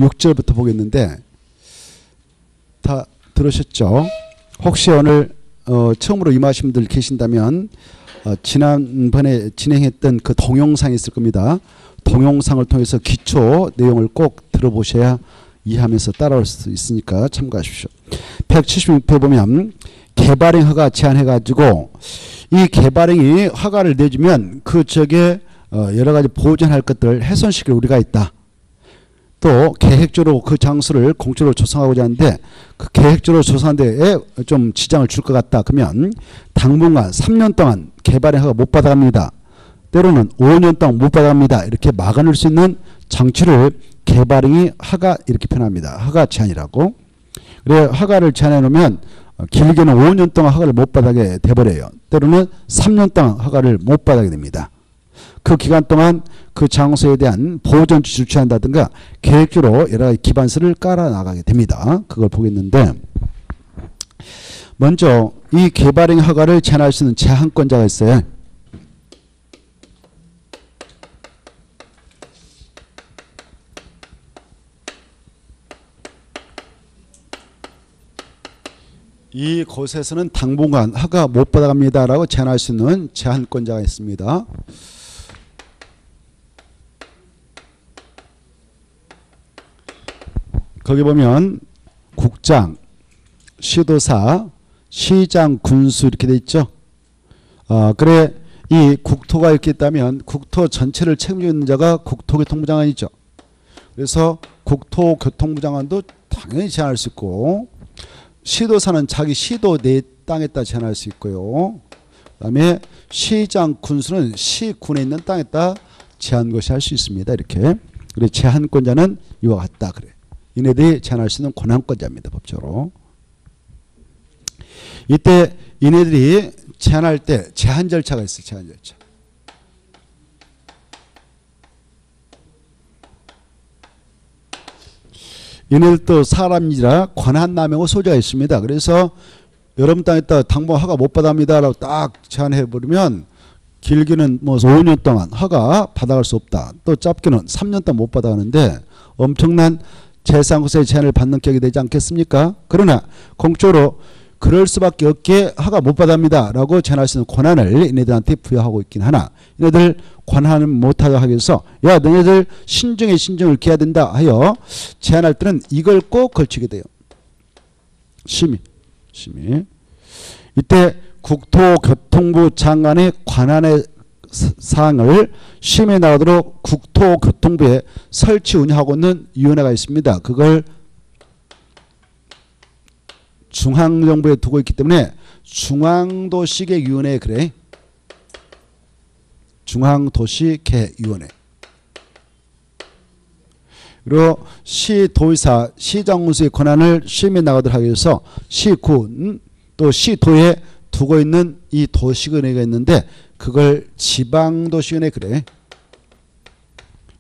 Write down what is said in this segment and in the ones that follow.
6절부터 보겠는데 다 들으셨죠? 혹시 오늘 처음으로 임하신 분들 계신다면 지난번에 진행했던 그 동영상이 있을 겁니다. 동영상을 통해서 기초 내용을 꼭 들어보셔야 이해하면서 따라올 수 있으니까 참고하십시오. 176회 보면 개발행 허가 제한해가지고 이 개발행이 허가를 내주면 그 쪽에 여러 가지 보존할 것들을 훼손시킬 우리가 있다. 또 계획적으로 그 장소를 공적으로 조성하고자 하는데 그 계획적으로 조성하는 데에 좀 지장을 줄 것 같다. 그러면 당분간 3년 동안 개발행 허가 못 받아갑니다. 때로는 5년 동안 못 받아갑니다. 이렇게 막아낼 수 있는 장치를 개발행위 허가 이렇게 표현합니다. 허가 제한이라고. 그래 허가를 제한해 놓으면 길게는 5년 동안 허가를 못 받게 돼버려요. 때로는 3년 동안 허가를 못 받게 됩니다. 그 기간 동안 그 장소에 대한 보존 조치를 취한다든가 계획적으로 여러 가지 기반서를 깔아 나가게 됩니다. 그걸 보겠는데 먼저 이 개발행 허가를 제한할 수 있는 제한권자가 있어요. 이곳에서는 당분간 허가 못 받아갑니다라고 제한할 수 있는 제한권자가 있습니다. 거기 보면 국장, 시도사, 시장, 군수 이렇게 돼 있죠. 그래 이 국토가 이렇게 있다면 국토 전체를 책임지고 있는 자가 국토교통부 장관이죠. 그래서 국토교통부 장관도 당연히 제한할 수 있고 시도사는 자기 시도 내 땅에다 제한할 수 있고요. 그 다음에 시장, 군수는 시군에 있는 땅에다 제한 것이 할 수 있습니다. 이렇게. 그래 제한권자는 이와 같다. 그래. 이네들이 제한할 수 있는 권한권자입니다. 법적으로. 이때 이네들이 제한할 때 제한 절차가 있어요. 제한 절차. 이네들도 사람이라 권한남용의 소지가 있습니다. 그래서 여러분 땅에다 당분 허가 못 받아갑니다라고 딱 제한해버리면 길게는 뭐 5년 동안 허가 받아갈 수 없다. 또 짧게는 3년 동안 못 받아가는데 엄청난 재산권세의 제한을 받는 격이 되지 않겠습니까? 그러나 공적으로 그럴 수밖에 없게 허가 못 받아갑니다 라고 제한할 수 있는 권한을 이네들한테 부여하고 있긴 하나 이네들 권한을 못하게 하기 위해서 야 너네들 신중에 신중을 기해야 된다 하여 제한할 때는 이걸 꼭 걸치게 돼요. 심의. 이때 국토교통부 장관의 관한의 사항을 심의에 나가도록 국토교통부에 설치 운영하고 있는 위원회가 있습니다. 그걸 중앙정부에 두고 있기 때문에 중앙도시계획위원회 그래. 중앙도시계획위원회. 그리고 시도의사, 시장군수의 권한을 심의에 나가도록 하기 위해서 시군 또 시도에 두고 있는 이 도시위원회가 있는데 그걸 지방도시위원회 그래.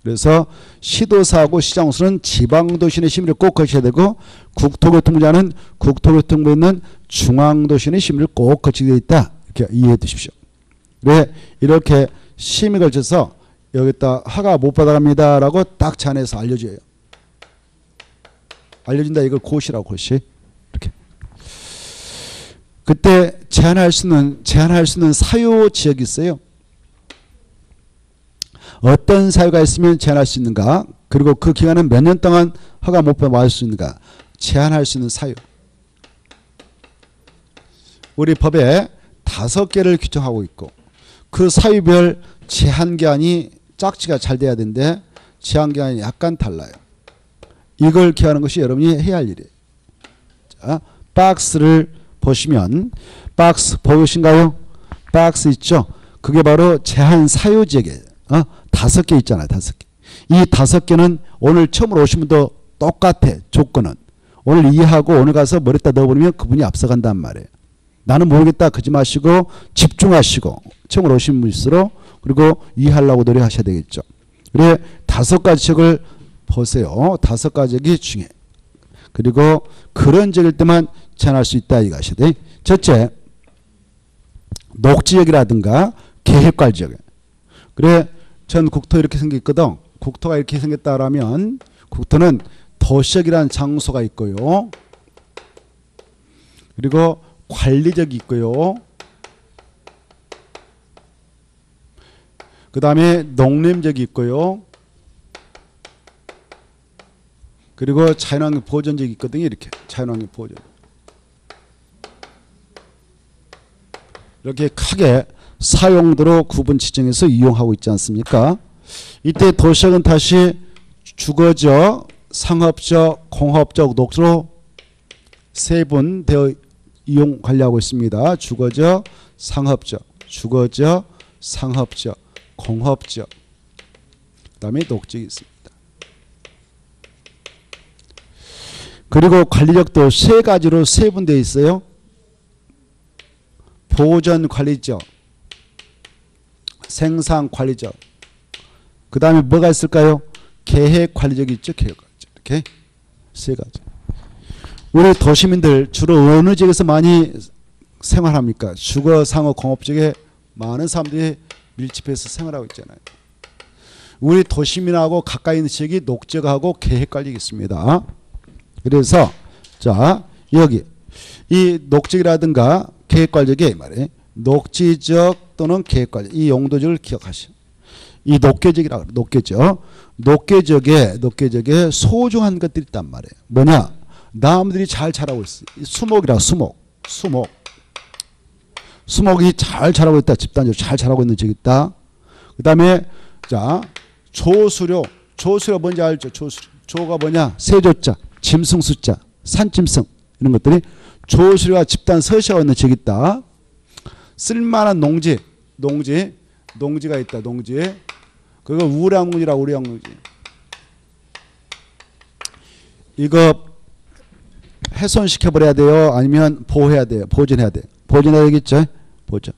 그래서 시도사하고 시장군수는 지방도시위원회 심의를 꼭 거쳐야 되고 국토교통부장은 국토교통부에 있는 중앙도시위원회 심의를 꼭 거치게 되어 있다. 이렇게 이해해 두십시오. 왜 이렇게 심의 걸쳐서 여기다 허가 못 받아갑니다라고 딱 제한해서 알려줘요. 알려준다 이걸 고시라고 고시. 이렇게. 그때 제한할 수 있는 사유 지역이 있어요. 어떤 사유가 있으면 제한할 수 있는가? 그리고 그 기간은 몇 년 동안 허가 못 받을 수 있는가? 제한할 수 있는 사유. 우리 법에 5개를 규정하고 있고 그 사유별 제한기한이 짝지가 잘 돼야 되는데 제한기한이 약간 달라요. 이걸 기하는 것이 여러분이 해야 할 일이에요. 자, 박스를 보시면 박스 보이신가요? 박스 있죠? 그게 바로 제한 사유 지역이에요. 5개 있잖아요. 5개. 이 5개는 오늘 처음으로 오신 분도 똑같아. 조건은. 오늘 이해하고 오늘 가서 머리에다 넣어버리면 그분이 앞서간단 말이에요. 나는 모르겠다 그러지 마시고 집중하시고 처음으로 오신 분일수록 그리고 이해하려고 노력하셔야 되겠죠. 그래 5가지 지역을 보세요. 5가지 지역이 중요해. 그리고 그런 지역일 때만 제한할 수 있다 이거 하셔야 돼. 첫째 녹지역이라든가 계획관 지역. 그래 전 국토 이렇게 생겼거든. 국토가 이렇게 생겼다라면 국토는 도시적이라는 장소가 있고요. 그리고 관리적이 있고요. 그 다음에 농림적이 있고요. 그리고 자연환경 보존적이 있거든요. 이렇게 자연환경 보존. 이렇게 크게 사용도로 구분 지정해서 이용하고 있지 않습니까? 이때 도시적은 다시 주거적, 상업적, 공업적, 녹지로 세분되어 이용 관리하고 있습니다. 주거적, 상업적, 공업적, 그 다음에 녹지가 있습니다. 그리고 관리적도 세 가지로 세분되어 있어요. 보전 관리적, 생산 관리적, 그 다음에 뭐가 있을까요? 계획 관리적이 있죠. 계획 관리적. 이렇게 세 가지. 우리 도시민들 주로 어느 지역에서 많이 생활합니까? 주거, 상업, 공업 지역에 많은 사람들이 밀집해서 생활하고 있잖아요. 우리 도시민하고 가까이 있는 지역이 녹지역하고 계획관리가 있습니다. 그래서 자 여기 이 녹지역이라든가 계획관리역에 말이에요. 녹지적 또는 계획관리 이 용도적을 기억하시오. 이 녹계적이라고 그래요. 녹계적에 소중한 것들이 있단 말이에요. 뭐냐? 나무들이 잘 자라고 있어. 수목이라 수목이 잘 자라고 있다. 집단적으로 잘 자라고 있는 지역이 있다. 그 다음에 자 조수료 뭔지 알죠? 조가 뭐냐? 세조자, 짐승수자, 산짐승 이런 것들이 조수료와 집단 서식하고 있는 지역이 있다. 쓸만한 농지가 있다. 그거 우량농지라고 우량농지. 이거 훼손시켜버려야 돼요? 아니면 보호해야 돼요? 보존해야 돼요? 보존해야 되겠죠? 보존.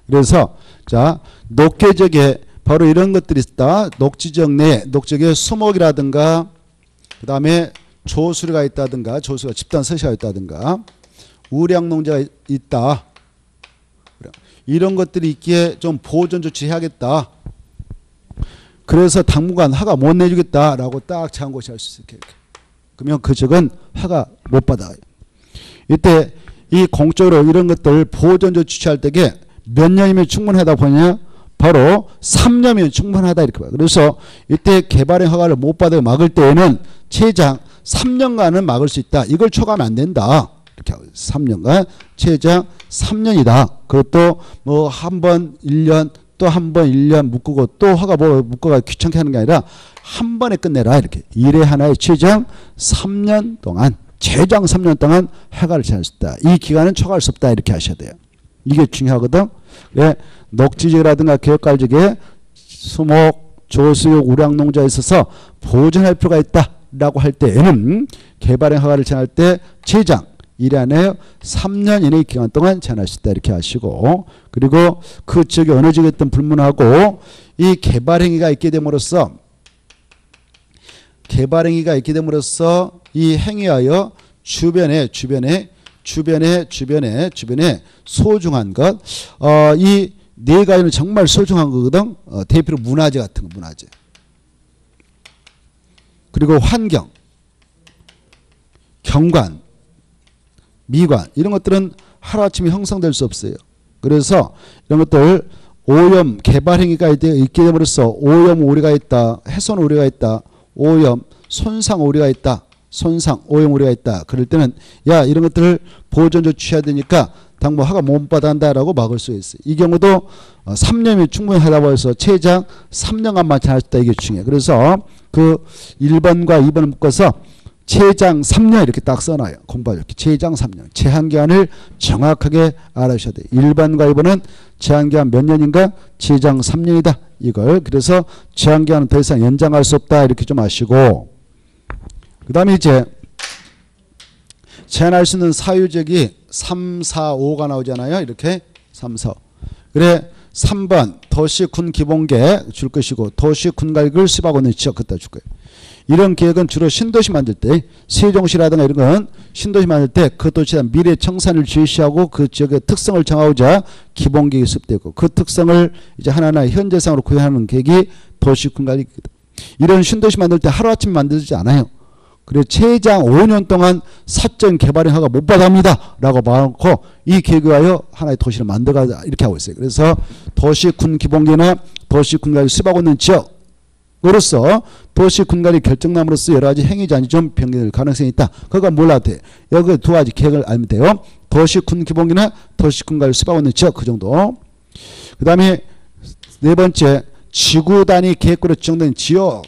그래서 자 녹계적에 바로 이런 것들이 있다. 녹지적 내 녹지역에 수목이라든가 그 다음에 조수료가 있다든가 조수가 집단 서식가 있다든가 우량농지가 있다. 이런 것들이 있기에 좀 보존 조치해야겠다. 그래서 당분간 허가 못 내주겠다라고 딱 제한 고시할 수 있게. 그러면 그 지역은 허가 못 받아요. 이때 이 공적으로 이런 것들 보존 조치 취할 때에 몇 년이면 충분하다 보냐? 바로 3년이면 충분하다 이렇게 봐요. 그래서 이때 개발의 허가를 못 받아 막을 때에는 최장 3년간은 막을 수 있다. 이걸 초과하면 안 된다. 이렇게 하고 3년간 최장 3년이다. 그것도 뭐 한 번 1년 또 한 번 1년 묶고 또 허가 묶어가 귀찮게 하는 게 아니라 한 번에 끝내라 이렇게. 일에 하나에 최장 3년 동안 최장 3년 동안 허가를 제한할 수 있다. 이 기간은 초과할 수 없다 이렇게 하셔야 돼요. 이게 중요하거든. 예, 녹지지역이라든가 계획관리지역에 수목, 조수육, 우량농지에 있어서 보존할 필요가 있다라고 할 때에는 개발의 허가를 제한할 때 최장 1회 안에 3년 이내의 기간 동안 제한할 수 있다 이렇게 하시고 그리고 그 지역이 어느 지역이든 불문하고 이 개발행위가 있게 됨으로써 이 행위하여 주변에 소중한 것 이 네 가지는 정말 소중한 거거든. 대표로 문화재 같은 거 문화재 그리고 환경 경관 미관 이런 것들은 하루아침에 형성될 수 없어요. 그래서 이런 것들 오염 개발행위가 있게 됨으로써 오염 우려가 있다. 훼손 우려가 있다. 오염 손상 우려가 있다. 오염 우려가 있다. 그럴 때는 야 이런 것들을 보존 조치해야 되니까 당분 허가 못 받아한다라고 막을 수 있어요. 이 경우도 3년이 충분하다고 해서 최장 3년간만 제한할 수 있다. 이게 중요해요. 그래서 그 1번과 2번을 묶어서 최장 3년 이렇게 딱 써놔요. 공부하죠. 이렇게 최장 3년. 제한기한을 정확하게 알아주셔야 돼요. 1번과 2번은 제한기한 몇 년인가? 최장 3년이다. 이걸. 그래서 제한기한은 더 이상 연장할 수 없다. 이렇게 좀 아시고 그 다음에 이제 제한할 수 있는 사유지역이 3, 4, 5가 나오잖아요. 이렇게 3, 4, 5. 그래 3번 도시 군 기본계획 줄 것이고 도시 군 가격을 수립하고 있는 지역 갖다 줄 거예요. 이런 계획은 주로 신도시 만들 때 세종시라든가 이런 건 신도시 만들 때 그 도시에 대한 미래 청산을 제시하고 그 지역의 특성을 정하고자 기본계획이 수립되고 그 특성을 이제 하나하나 현재상으로 구현하는 계획이 도시 군 가격이거든. 이런 신도시 만들 때 하루아침에 만들지 않아요. 그래 최장 5년 동안 사전 개발행 허가 못 받아갑니다 라고 말해놓고 이 계획에 하여 하나의 도시를 만들어가 이렇게 하고 있어요. 그래서 도시군 기본계나 도시군관리 수립하고 있는 지역으로서 도시군관리 결정남으로서 여러 가지 행위 잔이 좀 변경될 가능성이 있다. 그거 몰라도 돼. 여기 두 가지 계획을 알면 돼요. 도시군 기본계나 도시군관리 수립하고 있는 지역 그 정도. 그 다음에 네 번째 지구 단위 계획구로 지정된 지역.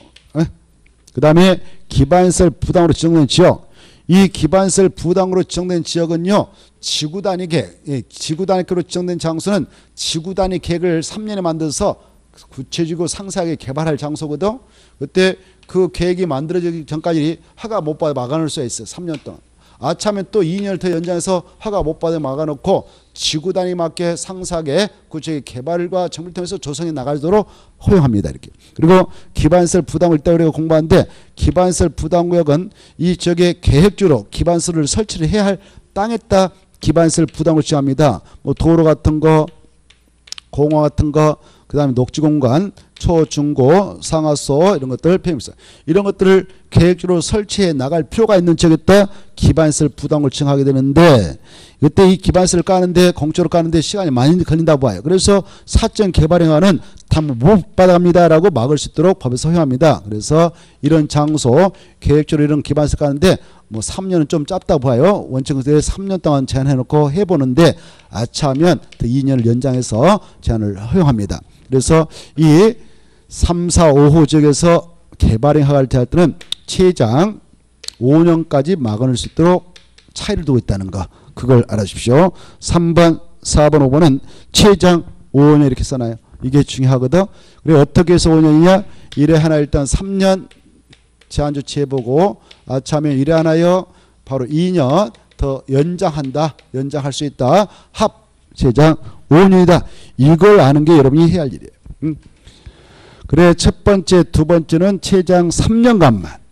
그 다음에 기반시설 부담으로 지정된 지역. 이 기반시설 부담으로 지정된 지역은요. 지구 단위 계획. 지구 단위로 지정된 장소는 지구 단위 계획을 3년에 만들어서 구체적이고 상세하게 개발할 장소거든. 그때 그 계획이 만들어지기 전까지 허가 못 받아 막아놓을 수가 있어요. 3년 동안. 아차면 또 2년을 더 연장해서 허가 못 받아 막아놓고 지구 단위 맞게 상세하게 구체적인 개발과 정비를 통해서 조성해 나가도록 허용합니다. 이렇게. 그리고 기반시설 부담을 때 우리가 공부하는데 기반시설 부담구역은 이 지역의 계획적으로 기반시설을 설치를 해야 할 땅에다 기반시설 부담을 지정합니다. 뭐 도로 같은 거, 공원 같은 거, 그 다음에 녹지공간, 초, 중고, 상하소 이런 것들 폐기물사 이런 것들을 계획적으로 설치해 나갈 필요가 있는 지역에다 기반시설 부담을 지정하게 되는데 그때 이 기반시설을 까는데 공적으로 까는데 시간이 많이 걸린다고 봐요. 그래서 사전 개발행위는 담보 못 받아갑니다라고 막을 수 있도록 법에서 허용합니다. 그래서 이런 장소 계획적으로 이런 기반시설 까는데 뭐 3년은 좀 짧다 봐요. 원칙은 3년 동안 제한해놓고 해보는데 아차하면 2년을 연장해서 제한을 허용합니다. 그래서 이 3, 4, 5호 지역에서 개발행 허가를 제할 때는 최장 5년까지 막아놓을 수 있도록 차이를 두고 있다는 거. 그걸 알아주십시오. 3번, 4번, 5번은 최장 5년 이렇게 써놔요. 이게 중요하거든. 그래 어떻게 해서 5년이냐? 이래 하나 일단 3년 제한 조치해보고 아차하면 이래 하나요? 바로 2년 더 연장한다. 연장할 수 있다. 합 최장 5년이다. 이걸 아는 게 여러분이 해야 할 일이에요. 그래 첫 번째, 두 번째는 최장 3년간만.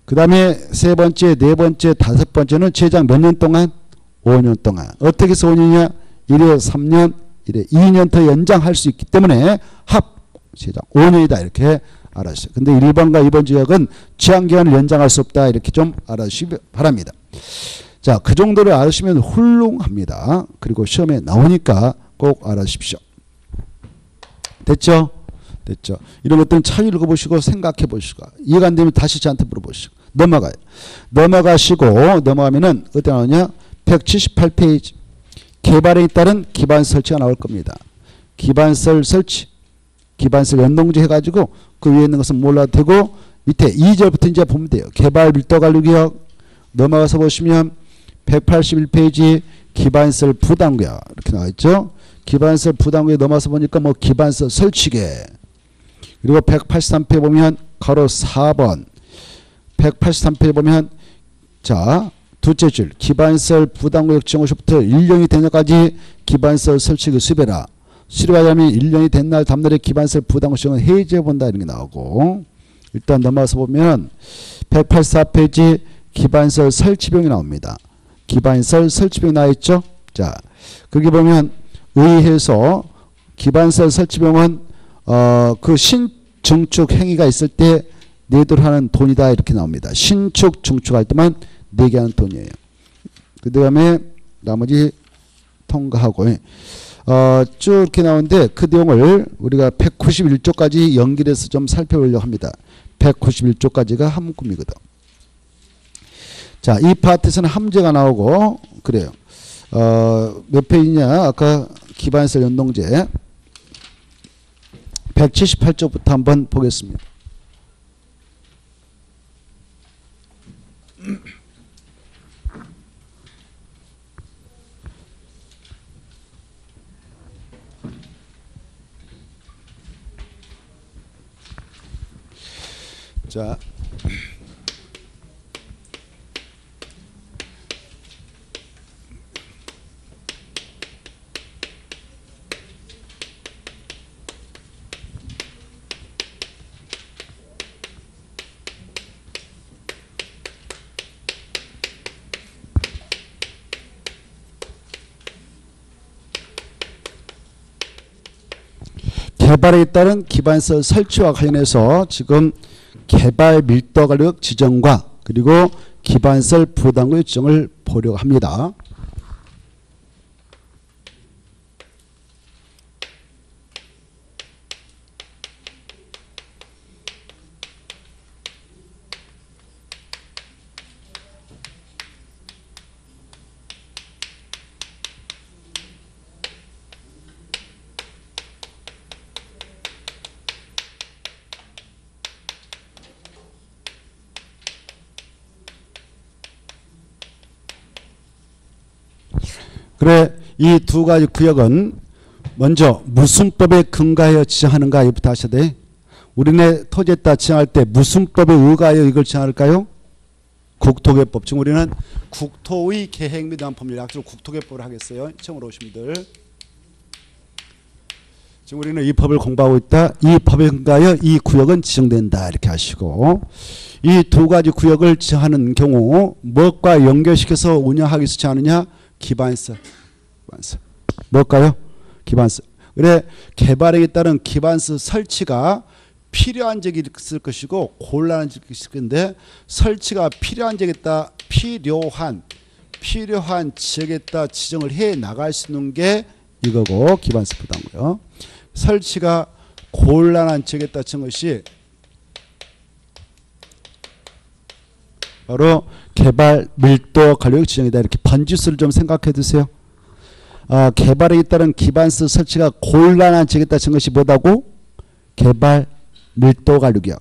그 다음에 세 번째, 네 번째, 다섯 번째는 최장 몇 년 동안? 5년 동안. 어떻게 해서 5년이냐? 이래 3년, 이래 2년 더 연장할 수 있기 때문에 합 최장 5년이다. 이렇게 알아주세요. 근데 1번과 2번 지역은 제한기간을 연장할 수 없다. 이렇게 좀 알아주시기 바랍니다. 자, 그 정도를 알으시면 훌륭합니다. 그리고 시험에 나오니까 꼭 알아주십시오. 됐죠? 됐죠? 이런 것들은 잘 읽어보시고 생각해 보시고 이해가 안 되면 다시 저한테 물어보시고 넘어가요. 넘어가시고 넘어가면은 어디 나오냐? 178페이지 개발에 따른 기반시설 설치가 나올 겁니다. 기반시설 설치, 기반시설 연동제 해가지고 그 위에 있는 것은 몰라도 되고 밑에 2절부터 이제 보면 돼요. 개발 밀도관리구역 넘어가서 보시면 181페이지 기반시설 부담구역 이렇게 나와있죠. 기반시설 부담구역 넘어가서 보니까 뭐 기반시설 설치계 그리고 183페이지 보면 가로 4번 183페이지 보면 자 둘째 줄 기반시설 부담구역 지정호시부터 1년이 된 날까지 기반시설 설치를 수립해라. 수립하려면 1년이 된 날 다음날에 기반시설 부담구역 지정을 해제해본다 이런 게 나오고 일단 넘어가서 보면 184페이지 기반시설 설치비용이 나옵니다. 기반시설 설치비용 나와있죠. 자 거기 보면 의회에서 기반시설 설치비용은 그 신증축 행위가 있을 때 내도록 하는 돈이다 이렇게 나옵니다. 신축 증축할 때만 내게 하는 돈이에요. 그 다음에 나머지 통과하고 쭉 이렇게 나오는데 그 내용을 우리가 191조까지 연결해서 좀 살펴보려고 합니다. 191조까지가 한 묶음이거든. 자, 이 파트에서는 함재가 나오고 그래요. 몇 페이지냐? 아까 기반시설 연동제 178조부터 한번 보겠습니다. 자, 개발에 따른 기반시설 설치와 관련해서 지금 개발 밀도 관리구역 지정과 그리고 기반설 부담금 일정을 보려고 합니다. 그래, 이 두 가지 구역은 먼저 무슨 법에 근거하여 지정하는가 이부터 하셔야 돼. 우리네 토지에다 지정할 때 무슨 법에 의거하여 이걸 지정할까요? 국토개법. 지금 우리는 국토의 계획 및 안법률, 약속으로 국토개법을 하겠어요. 처음으로 오신 분들. 지금 우리는 이 법을 공부하고 있다. 이 법에 근거하여 이 구역은 지정된다. 이렇게 하시고, 이 두 가지 구역을 지정하는 경우 무엇과 연결시켜서 운영하기 위해서 지정하느냐? 기반서. 뭘까요? 기반서. 그래, 개발에 따른 기반서 설치가 필요한 적이 있을 것이고 곤란한 적이 있을 건데, 설치가 필요한 적에다 필요한 지역에다 지정을 해 나갈 수 있는 게 이거고, 기반서 부담고요. 설치가 곤란한 지역에다 지은 것이 바로 개발 밀도 간격 지정이다. 이렇게 번지수를 좀 생각해 두세요. 개발에 따른 기반서 설치가 곤란한 지역에 따른 것이 뭐다고? 개발 밀도 간격이야.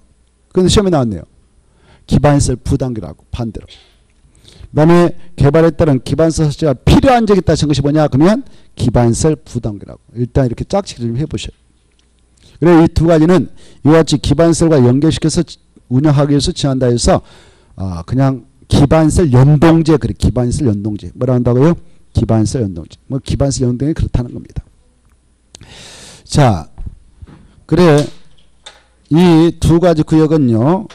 그런데 시험에 나왔네요. 기반서 부담기라고, 반대로. 그 다음에 개발에 따른 기반서 설치가 필요한 지역에 따른 것이 뭐냐? 그러면 기반서 부담기라고. 일단 이렇게 짝짓기 좀 해보셔요. 그래, 이 두 가지는 이와 같이 기반설과 연결시켜서 운영하기 위해서 지정한다 해서 그냥 기반설 연동제, 그래, 기반설 연동제. 뭐라 한다고요? 기반설 연동제. 뭐 기반설 연동이 그렇다는 겁니다. 자, 그래, 이 두 가지 구역은요,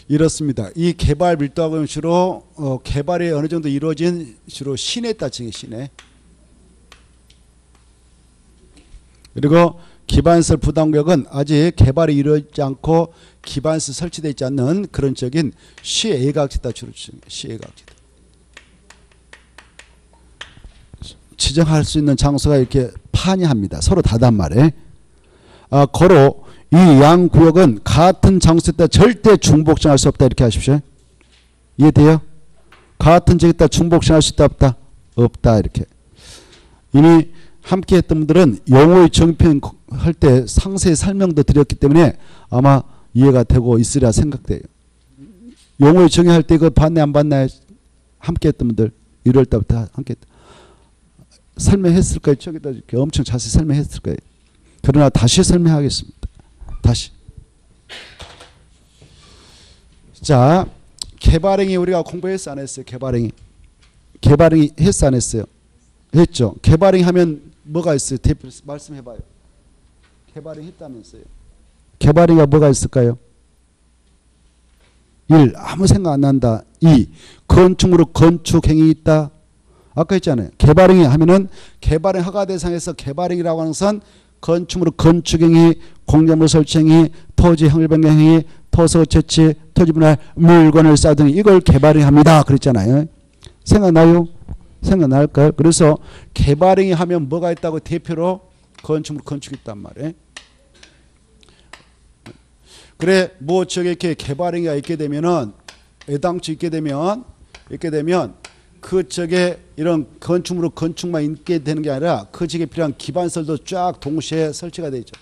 이렇습니다. 이 개발 밀도하고는 주로 개발이 어느 정도 이루어진 주로 시내 따칭이 시내. 그리고 기반설 부담구역은 아직 개발이 이루어지지 않고 기반설 설치되어 있지 않는 그런 적인 시외곽지다 주로 시외곽지다. 지정할 수 있는 장소가 이렇게 판이합니다. 서로 다단 말에. 거로 이 양 구역은 같은 장소에 따라 절대 중복정할 수 없다. 이렇게 하십시오. 이해돼요? 같은 지역에 따라 중복정할 수 있다 없다? 없다. 이렇게. 이미 함께 했던 분들은 용어의 정의표현 할 때 상세히 설명도 드렸기 때문에 아마 이해가 되고 있으리라 생각돼요. 용어의 정의할 때 이거 봤네 안 봤나요? 함께 했던 분들 1월 달부터 함께 설명했을 거예요. 저기다 이렇게 엄청 자세히 설명했을 거예요. 그러나 다시 설명하겠습니다. 다시. 자, 개발행위 우리가 공부했어 안 했어요? 개발행위 했어 안 했어요? 했죠. 개발행위 하면 뭐가 있어요? 대표 말씀해봐요. 개발행위 했다면서요. 개발행위가 뭐가 있을까요? 1. 아무 생각 안 난다. 2. 건축물로 건축행위 있다. 아까 했잖아요. 개발행위 하면은 개발행 허가 대상에서 개발행위라고 하는 것은 건축물로 건축행위, 공작물 설치행위, 토지 형질 변경행위, 토서 채취, 토지 분할, 물건을 쌓등 이걸 개발행위 합니다. 그랬잖아요. 생각나요? 생각날까요? 그래서 개발행위 하면 뭐가 있다고 대표로 건축물 건축이 있단 말이에요. 그래, 뭐 저기 이렇게 개발행위가 있게 되면은 애당초 있게 되면 그 쪽에 이런 건축물로 건축만 있게 되는 게 아니라 그 지역에 필요한 기반설도 쫙 동시에 설치가 되죠.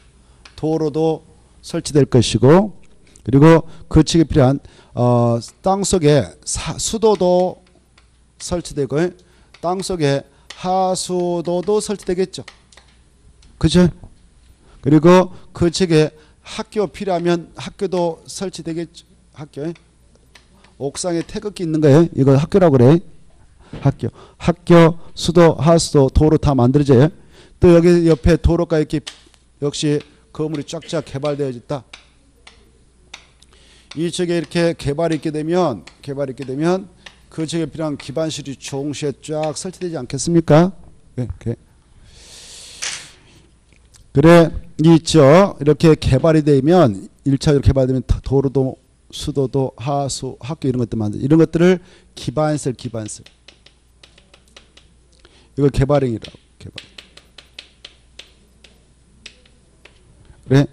도로도 설치될 것이고, 그리고 그 지역에 필요한 땅 속에 수도도 설치되고 땅 속에 하수도도 설치되겠죠. 그죠? 그리고 그 지역에 학교 필요하면 학교도 설치되겠죠. 학교에 옥상에 태극기 있는 거예요. 이거 학교라고 그래. 학교, 수도, 하수도, 도로 다 만들어져요. 또 여기 옆에 도로가 이렇게 역시 건물이 쫙쫙 개발되어 있다. 이 지역에 이렇게 개발이 있게 되면 그 지역에 필요한 기반실이 동시에 쫙 설치되지 않겠습니까? 그래, 있죠. 이렇게 개발이 되면 1차적으로 개발되면 도로도 수도도, 하수, 학교 이런 것들 만들. 이런 것들을 기반설. 이거 개발행위라고. 개발. 그래.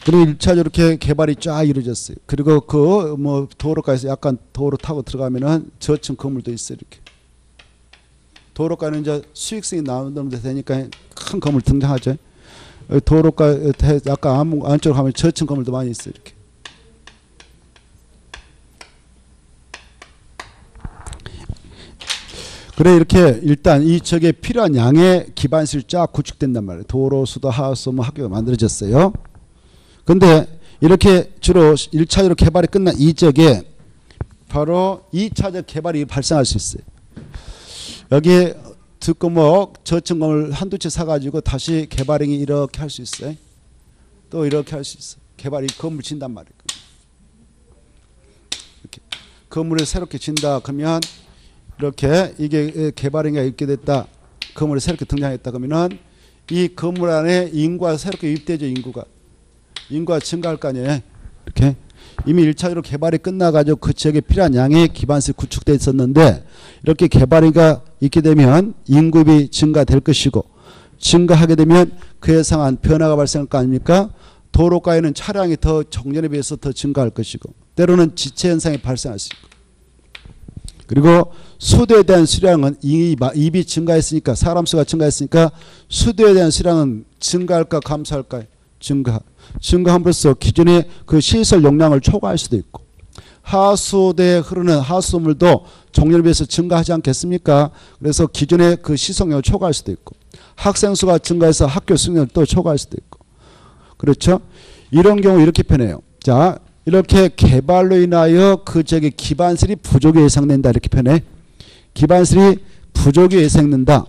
그리고 1차적으로 이렇게 개발이 쫙 이루어졌어요. 그리고 그 뭐 도로가에서 약간 도로 타고 들어가면은 저층 건물도 있어요. 이렇게. 도로가는 이제 수익성이 나오는 데 되니까 큰 건물 등장하죠. 도로가 약간 안쪽으로 가면 저층 건물도 많이 있어요. 이렇게. 그래 이렇게 일단 이 지역에 필요한 양의 기반시설이 쫙 구축된단 말이에요. 도로, 수도, 하우스, 뭐 학교가 만들어졌어요. 근데 이렇게 주로 1차적으로 개발이 끝난 이 지역에 바로 2차적 개발이 발생할 수 있어요. 여기에 듣고 뭐 저층 건물 한두 채 사가지고 다시 개발행위 이렇게 할 수 있어요. 또 이렇게 할 수 있어. 개발이 건물 진단 말이에요. 이렇게 건물을 새롭게 진다 그러면 이렇게 이게 개발행위가 있게 됐다. 건물이 새롭게 등장했다 그러면은 이 건물 안에 인구가 새롭게 유입되죠. 인구가 증가할 거 아니에요. 이렇게 이미 1차적으로 개발이 끝나가지고 그 지역에 필요한 양의 기반시설이 구축되어 있었는데 이렇게 개발행위가 있게 되면 인구비 증가될 것이고 증가하게 되면 그에 상한 변화가 발생할 거 아닙니까? 도로가에는 차량이 더 정년에 비해서 더 증가할 것이고 때로는 지체 현상이 발생할 수 있고 그리고 수도에 대한 수량은 입이 증가했으니까 사람 수가 증가했으니까 수도에 대한 수량은 증가할까 감소할까요? 증가함으로써 기존의 그 시설 용량을 초과할 수도 있고 하수도에 흐르는 하수물도 정년에 비해서 증가하지 않겠습니까? 그래서 기존의 그 시설용량을 초과할 수도 있고 학생 수가 증가해서 학교 수용량을 또 초과할 수도 있고 그렇죠? 이런 경우 이렇게 표현해요. 자, 이렇게 개발로 인하여 그 지역의 기반시설이 부족이 예상된다 이렇게 표현해. 기반시설이 부족이 예상된다.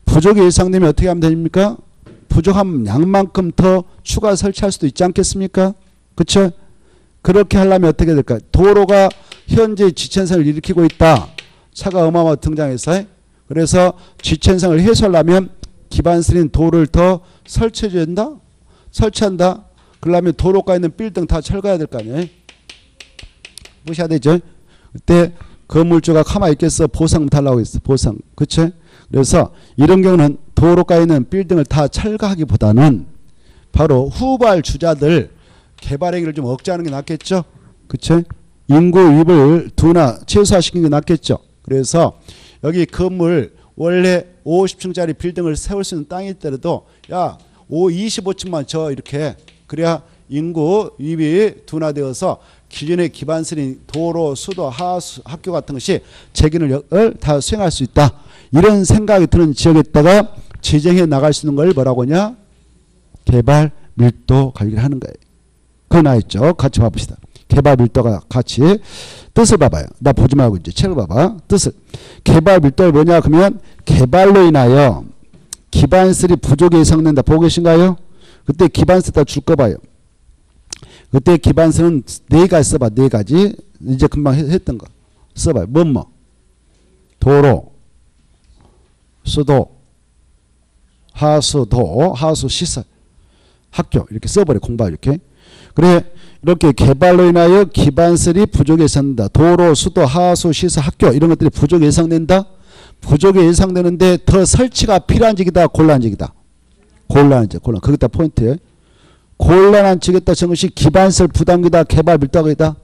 부족이 예상되면 어떻게 하면 됩니까? 부족한 양만큼 더 추가 설치할 수도 있지 않겠습니까? 그렇죠? 그렇게 하려면 어떻게 될까? 도로가 현재 지체현상을 일으키고 있다. 차가 어마어마하게 등장해서 그래서 지체현상을 해소하려면 기반시설인 도로를 더 설치해줘야 된다? 설치한다? 그러려면 도로가에 있는 빌딩 다 철거해야 될 거 아니에요? 무시해야 되죠? 그때 건물주가 가만히 있겠어? 보상 달라고 했어. 보상. 그렇죠? 그래서 이런 경우는 도로가에 있는 빌딩을 다 철거하기보다는 바로 후발 주자들 개발행위를 좀 억제하는 게 낫겠죠. 그렇죠? 인구 유입을 최소화시키는 게 낫겠죠. 그래서 여기 건물 원래 50층짜리 빌딩을 세울 수 있는 땅이 있더라도 야 25층만 줘 이렇게 그래야 인구 유입이 둔화되어서 기존의 기반시설인 도로, 수도, 하수, 학교 같은 것이 재기능을 다 수행할 수 있다. 이런 생각이 드는 지역에다가 지정해 나갈 수 있는 걸 뭐라고 하냐? 개발 밀도 관리를 하는 거예요. 그거 나있죠. 같이 봐봅시다. 개발 밀도가 같이 뜻을 봐봐요. 나 보지 말고 이제 책을 봐봐. 뜻을. 개발 밀도가 뭐냐 그러면 개발로 인하여 기반시설이 부족이 예상된다. 보고 계신가요? 그때 기반시설 다 줄 거 봐요. 그때 기반시설은 네 가지 써봐. 네 가지. 이제 금방 했던 거. 써봐요. 뭐뭐. 도로, 수도, 하수도, 하수시설, 학교 이렇게 써버려. 공부하 이렇게. 그래 이렇게 개발로 인하여 기반시설이 부족이 예상된다. 도로, 수도, 하수, 시설, 학교 이런 것들이 부족이 예상된다. 부족이 예상되는데 더 설치가 필요한 지역이다. 곤란한 지역이다. 곤란한 지역. 거기다 포인트에 곤란한 지역이다. 저것이 기반시설 부담이다. 개발 밀도이다.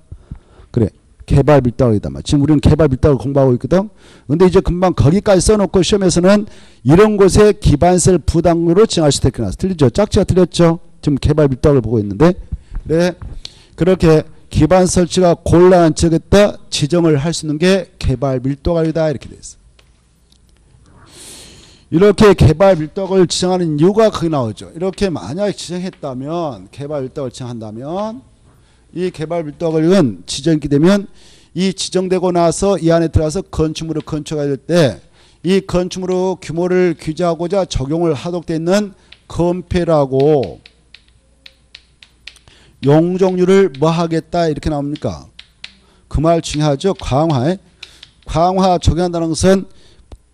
그래. 개발 밀도이다. 지금 우리는 개발 밀도를 공부하고 있거든. 근데 이제 금방 거기까지 써놓고 시험에서는 이런 곳에 기반시설 부담으로 정할 수 있다. 틀리죠? 짝지가 틀렸죠? 지금 개발 밀도를 보고 있는데 그래. 그렇게 기반 설치가 곤란한 지역에다 지정을 할 수 있는 게 개발 밀도관리다 이렇게 돼 있어. 이렇게 개발 밀도를 지정하는 이유가 거기 나오죠. 이렇게 만약에 지정했다면 개발 밀도를 지정한다면 이 개발 밀도관리는 지정이 되면 이 지정되고 나서 이 안에 들어가서 건축물을 건축해야 될 때 이 건축물의 규모를 규제하고자 적용을 하도록 되어 있는 건폐라고 용적률을 뭐 하겠다 이렇게 나옵니까? 그 말 중요하죠. 강화 적용한다는 것은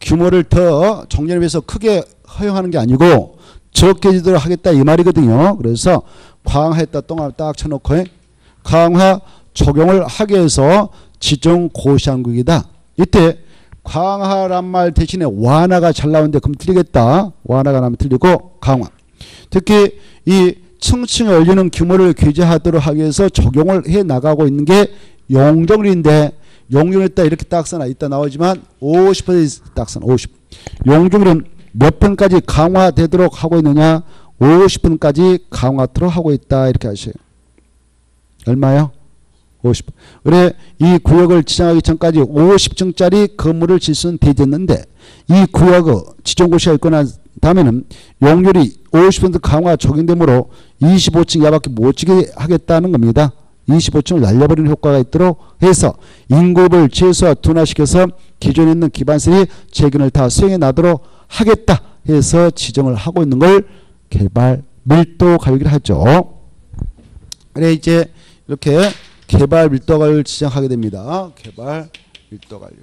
규모를 더 정년에 비해서 크게 허용하는 게 아니고 적게 지도록 하겠다 이 말이거든요. 그래서 강화했다 동안 딱 쳐놓고 강화 적용을 하기 위해서 지정 고시한국이다. 이때 강화란 말 대신에 완화가 잘 나오는데 그럼 틀리겠다. 완화가 나면 틀리고 강화. 특히 이 층층에 올리는 규모를 규제하도록 하기 위해서 적용을 해 나가고 있는 게 용적률인데 용적률 딱 이렇게 딱 써놔. 이따 나오지만 50% 딱 써놔. 50. 용적률은 몇 번까지 강화되도록 하고 있느냐? 50번까지 강화하도록 하고 있다. 이렇게 하셔요. 얼마요? 50. 그래 이 구역을 지정하기 전까지 50층짜리 건물을 질 수는 되었는데 이 구역의 지정고시가 있고 난 다음에는 용률이 50% 강화 적용되므로 25층 이하밖에 못 지게 하겠다는 겁니다. 25층을 날려버리는 효과가 있도록 해서 인구를 최소화 둔화시켜서 기존에 있는 기반시설이 재균을 다 수행해 나도록 하겠다 해서 지정을 하고 있는 걸 개발 밀도 가격이라 하죠. 그래 이제 이렇게 개발 밀도 가격을 지정하게 됩니다. 개발 밀도 가격.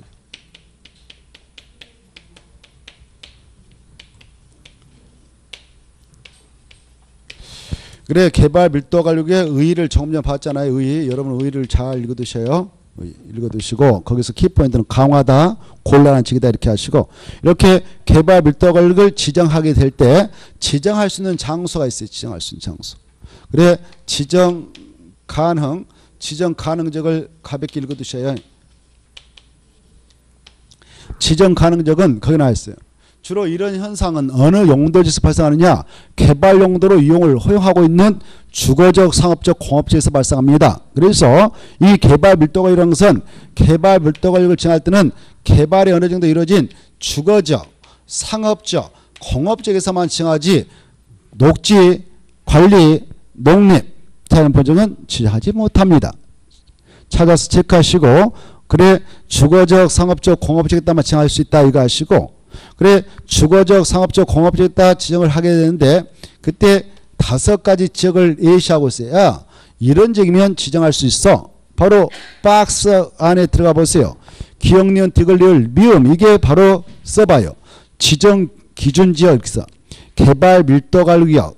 그래 개발 밀도 가격의 의의를 조금 전에 봤잖아요. 의의. 여러분 의의를 잘 읽어두셔요. 읽어두시고 거기서 키포인트는 강화다, 곤란한 측이다 이렇게 하시고 이렇게 개발 밀도 가격을 지정하게 될 때 지정할 수 있는 장소가 있어요. 지정할 수 있는 장소. 그래 지정 가능, 지정 가능적을 가볍게 읽어두셔요. 지정 가능적은 거기 나와 있어요. 주로 이런 현상은 어느 용도지에서 발생하느냐? 개발 용도로 이용을 허용하고 있는 주거적, 상업적, 공업지에서 발생합니다. 그래서 이 개발 밀도가 이런 것은 개발 밀도가 이걸 정할 때는 개발이 어느 정도 이루어진 주거적, 상업적, 공업적에서만 정하지 녹지, 관리, 농립, 다른 보정은 지정하지 못합니다. 찾아서 체크하시고 그래 주거적, 상업적, 공업적에다만 정할 수 있다 이거 하시고 그래 주거적, 상업적, 공업적에다 지정을 하게 되는데 그때 5가지 지역을 예시하고 있어요. 야, 이런 지역이면 지정할 수 있어. 바로 박스 안에 들어가 보세요. 기역, 니은, 디귿, 리을, 미음 이게 바로 써봐요. 지정 기준 지역 이렇게 써. 개발 밀도 관리구역,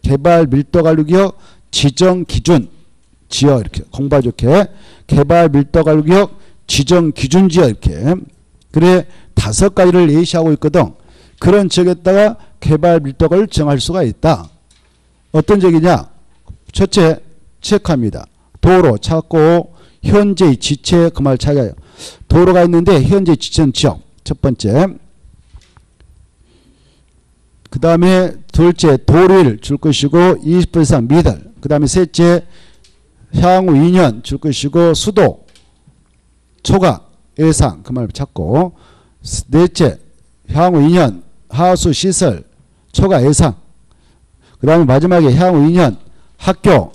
개발 밀도 관리구역, 지정 기준 지역 이렇게 공부 좋게 개발 밀도 관리구역, 지정 기준 지역 이렇게 그래 5가지를 예시하고 있거든. 그런 지역에다가 개발 밀도를 정할 수가 있다. 어떤 지역이냐? 첫째 체크합니다. 도로 찾고 현재의 지체 그 말 찾아요. 도로가 있는데 현재 지체는 지역 첫 번째. 그 다음에 둘째 도로를 줄 것이고 20% 이상 미들. 그 다음에 셋째 향후 2년 줄 것이고 수도 초과 예상 그 말 찾고 넷째 향후 2년 하수 시설 초과 예상 그 다음에 마지막에 향후 2년 학교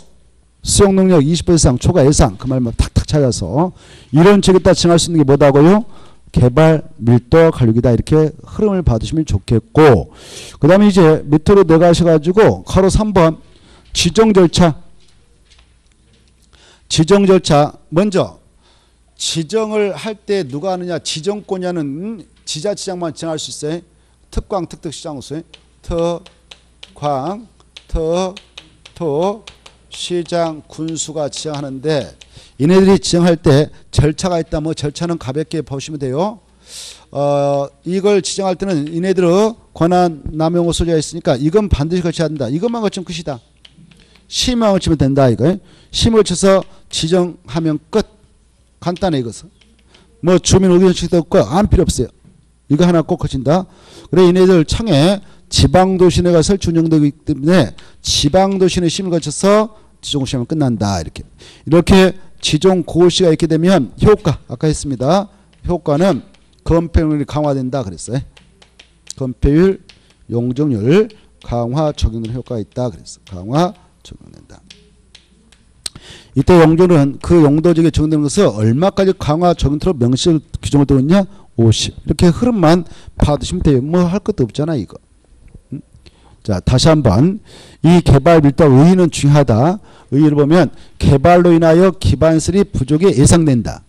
수용능력 20% 이상 초과 예상 그 말만 탁탁 찾아서 이런 책에다 정할 수 있는 게 뭐다고요? 개발 밀도 관리이다 이렇게 흐름을 받으시면 좋겠고 그 다음에 이제 밑으로 내가셔가지고 가로 3번 지정 절차 지정 절차 먼저 지정을 할 때 누가 하느냐 지정권자는 지자체장만 정할 수 있어요. 특광 특특시장으로서 특광 특토 시장 군수가 지정하는데 이네들이 지정할 때 절차가 있다. 뭐 절차는 가볍게 보시면 돼요. 이걸 지정할 때는 이네들의 권한 남용 소지가 있으니까 이건 반드시 거쳐야 된다. 이것만 거치면 끝이다. 심의만 거치면 된다. 이거 심의 거쳐서 지정하면 끝. 간단해 이것은. 뭐 주민 의견 수도 없고 안 필요 없어요. 이거 하나 꼭 거친다. 그래 이네들 청에 지방도시내가 설치 운영되기 때문에 지방도시내 심을 거쳐서 지정고시하면 끝난다. 이렇게 지정고시가 있게 되면 효과 아까 했습니다. 효과는 건폐율이 강화된다 그랬어요. 건폐율, 용적률 강화 적용되는 효과가 있다 그랬어. 강화 적용된다. 이때 용적률은 그 용도지역에 적용되는 것을 얼마까지 강화 적용토록 명시적 규정을 두었냐? 50. 이렇게 흐름만 봐두시면 돼요. 뭐 할 것도 없잖아 이거. 자 다시 한번 이 개발 밀도 의의는 중요하다. 의의를 보면 개발로 인하여 기반시설이 부족이 예상된다.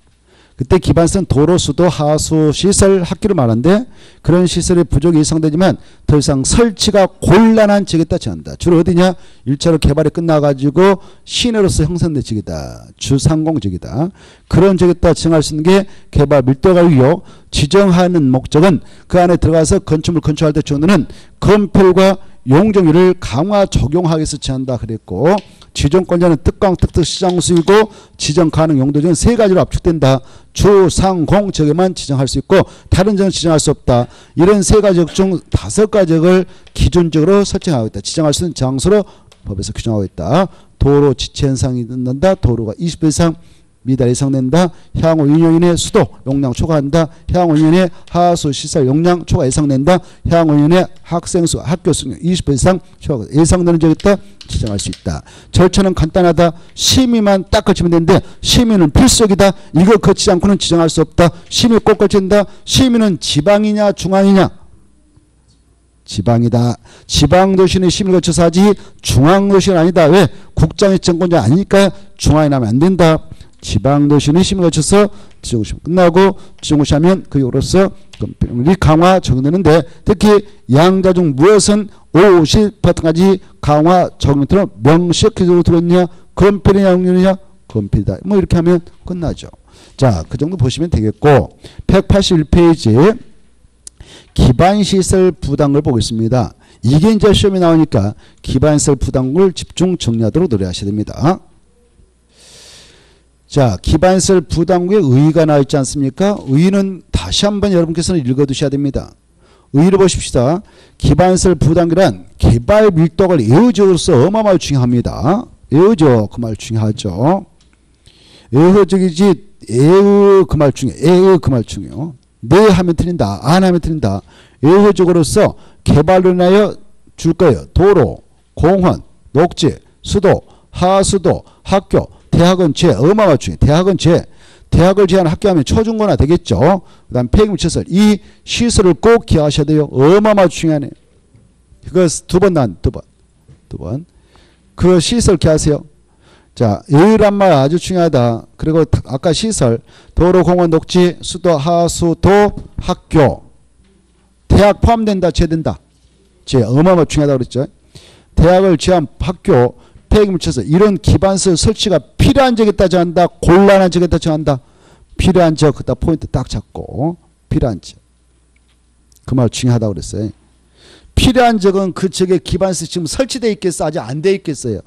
그때 기반시설은 도로, 수도, 하수, 시설, 학교를 말하는데 그런 시설의 부족이 예상되지만 더 이상 설치가 곤란한 지역에 따지한다. 주로 어디냐? 1차로 개발이 끝나가지고 시내로서 형성된 지역이다. 주상공 지역이다. 그런 지역에 따라 지정할 수 있는 게 개발 밀도가 이요. 지정하는 목적은 그 안에 들어가서 건축물 건축할 때 정도는 건폐율과 용적률을 강화 적용하기 위해서 제한다 그랬고 지정권자는 특강, 특특, 시장수이고 지정 가능 용도 중 세 가지로 압축된다. 주, 상, 공 지역에만 지정할 수 있고 다른 지역은 지정할 수 없다. 이런 세 가지 지역 중 5가지 지역을 기준적으로 설정하고 있다. 지정할 수 있는 장소로 법에서 규정하고 있다. 도로 지체 현상이 있는다. 도로가 20배 이상 미달 예상된다. 향후 2년 이내 수도 용량 초과한다. 향후 2년 이내 하수 시설 용량 초과 예상된다. 향후 2년 이내 학생 수 학교 수 20배 이상 초과 예상되는 지역에 있다. 지정할 수 있다. 절차는 간단하다. 심의만 딱 거치면 되는데 심의는 필수적이다. 이거 거치지 않고는 지정할 수 없다. 심의 꼭 거친다. 심의는 지방이냐 중앙이냐? 지방이다. 지방도시는 심의를 거쳐서 하지 중앙도시는 아니다. 왜? 국장이 정권자 아니니까 중앙에 나면 안 된다. 지방도시는 심의를 거쳐서 지정고시 끝나고 지정고시 하면 그 이후로서 건폐율이 강화 적용되는데 특히 양자 중 무엇은 50%까지 강화 적용되는 명시적으로 들었냐? 건폐율이냐 용률이냐? 건폐율이다. 뭐 이렇게 하면 끝나죠. 자, 그 정도 보시면 되겠고 181페이지 기반시설 부담을 보겠습니다. 이게 이제 시험에 나오니까 기반시설 부담을 집중 정리하도록 노력하셔야 됩니다. 자, 기반시설 부담구에 의의가 나와 있지 않습니까? 의의는 다시 한번 여러분께서는 읽어두셔야 됩니다. 의의를 보십시다. 기반시설 부담구란 개발 밀도가 예외적으로서 어마어마하게 중요합니다. 예외적 그 말 중요하죠. 예외적이지 예의 그 말 중요해. 예의 그 말 중요해요. 네 하면 틀린다. 안 하면 틀린다. 예외적으로서 개발로 인하여 줄 거예요. 도로, 공원, 녹지, 수도, 하수도, 학교, 대학은 제 어마어마 중에 대학은 제 대학을 제한 학교하면 초중고나 되겠죠. 그 다음 폐기물시설 이 시설을 꼭 기억하셔야 돼요. 어마어마 중요하네. 그거 두 번 그 시설 기억하세요. 자, 예의란 말 아주 중요하다. 그리고 아까 시설 도로, 공원, 녹지, 수도, 하수, 도, 학교 대학 포함된다 제된다. 제 어마어마 중요하다고 그랬죠. 대학을 제한 학교 폐기물시설 이런 기반시설 설치가 필요한 지역에 따져한다. 곤란한 지역에 따져한다. 필요한 지역 그다 포인트 딱 잡고 필요한 지역. 그 말 중요하다고 그랬어요. 필요한 지역은 그 지역에 기반시설 지금 설치되어 있겠어? 아직 안 돼 있겠어요?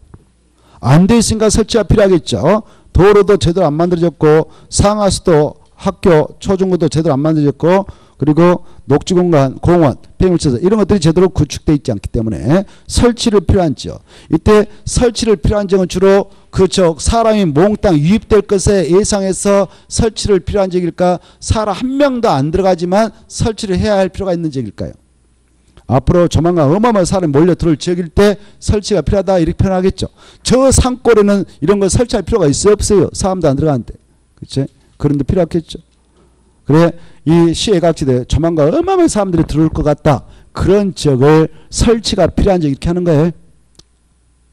안 돼 있으니까 설치가 필요하겠죠. 도로도 제대로 안 만들어졌고 상하수도 학교 초중고도 제대로 안 만들어졌고 그리고 녹지공간 공원 폐기물시설 이런 것들이 제대로 구축되어 있지 않기 때문에 설치를 필요한 지역 이때 설치를 필요한 지역은 주로 그쪽 사람이 몽땅 유입될 것에 예상해서 설치를 필요한 지역일까? 사람 한 명도 안 들어가지만 설치를 해야 할 필요가 있는 지역일까요? 앞으로 조만간 어마어마한 사람이 몰려 들어올 지역일 때 설치가 필요하다 이렇게 표현하겠죠. 저 산골에는 이런 걸 설치할 필요가 있어요 없어요? 사람도 안 들어가는데. 그렇지? 그런데 필요하겠죠. 그래 이 시외각지대 조만간 어마어마한 사람들이 들어올 것 같다. 그런 지역을 설치가 필요한 지역 이렇게 하는 거예요.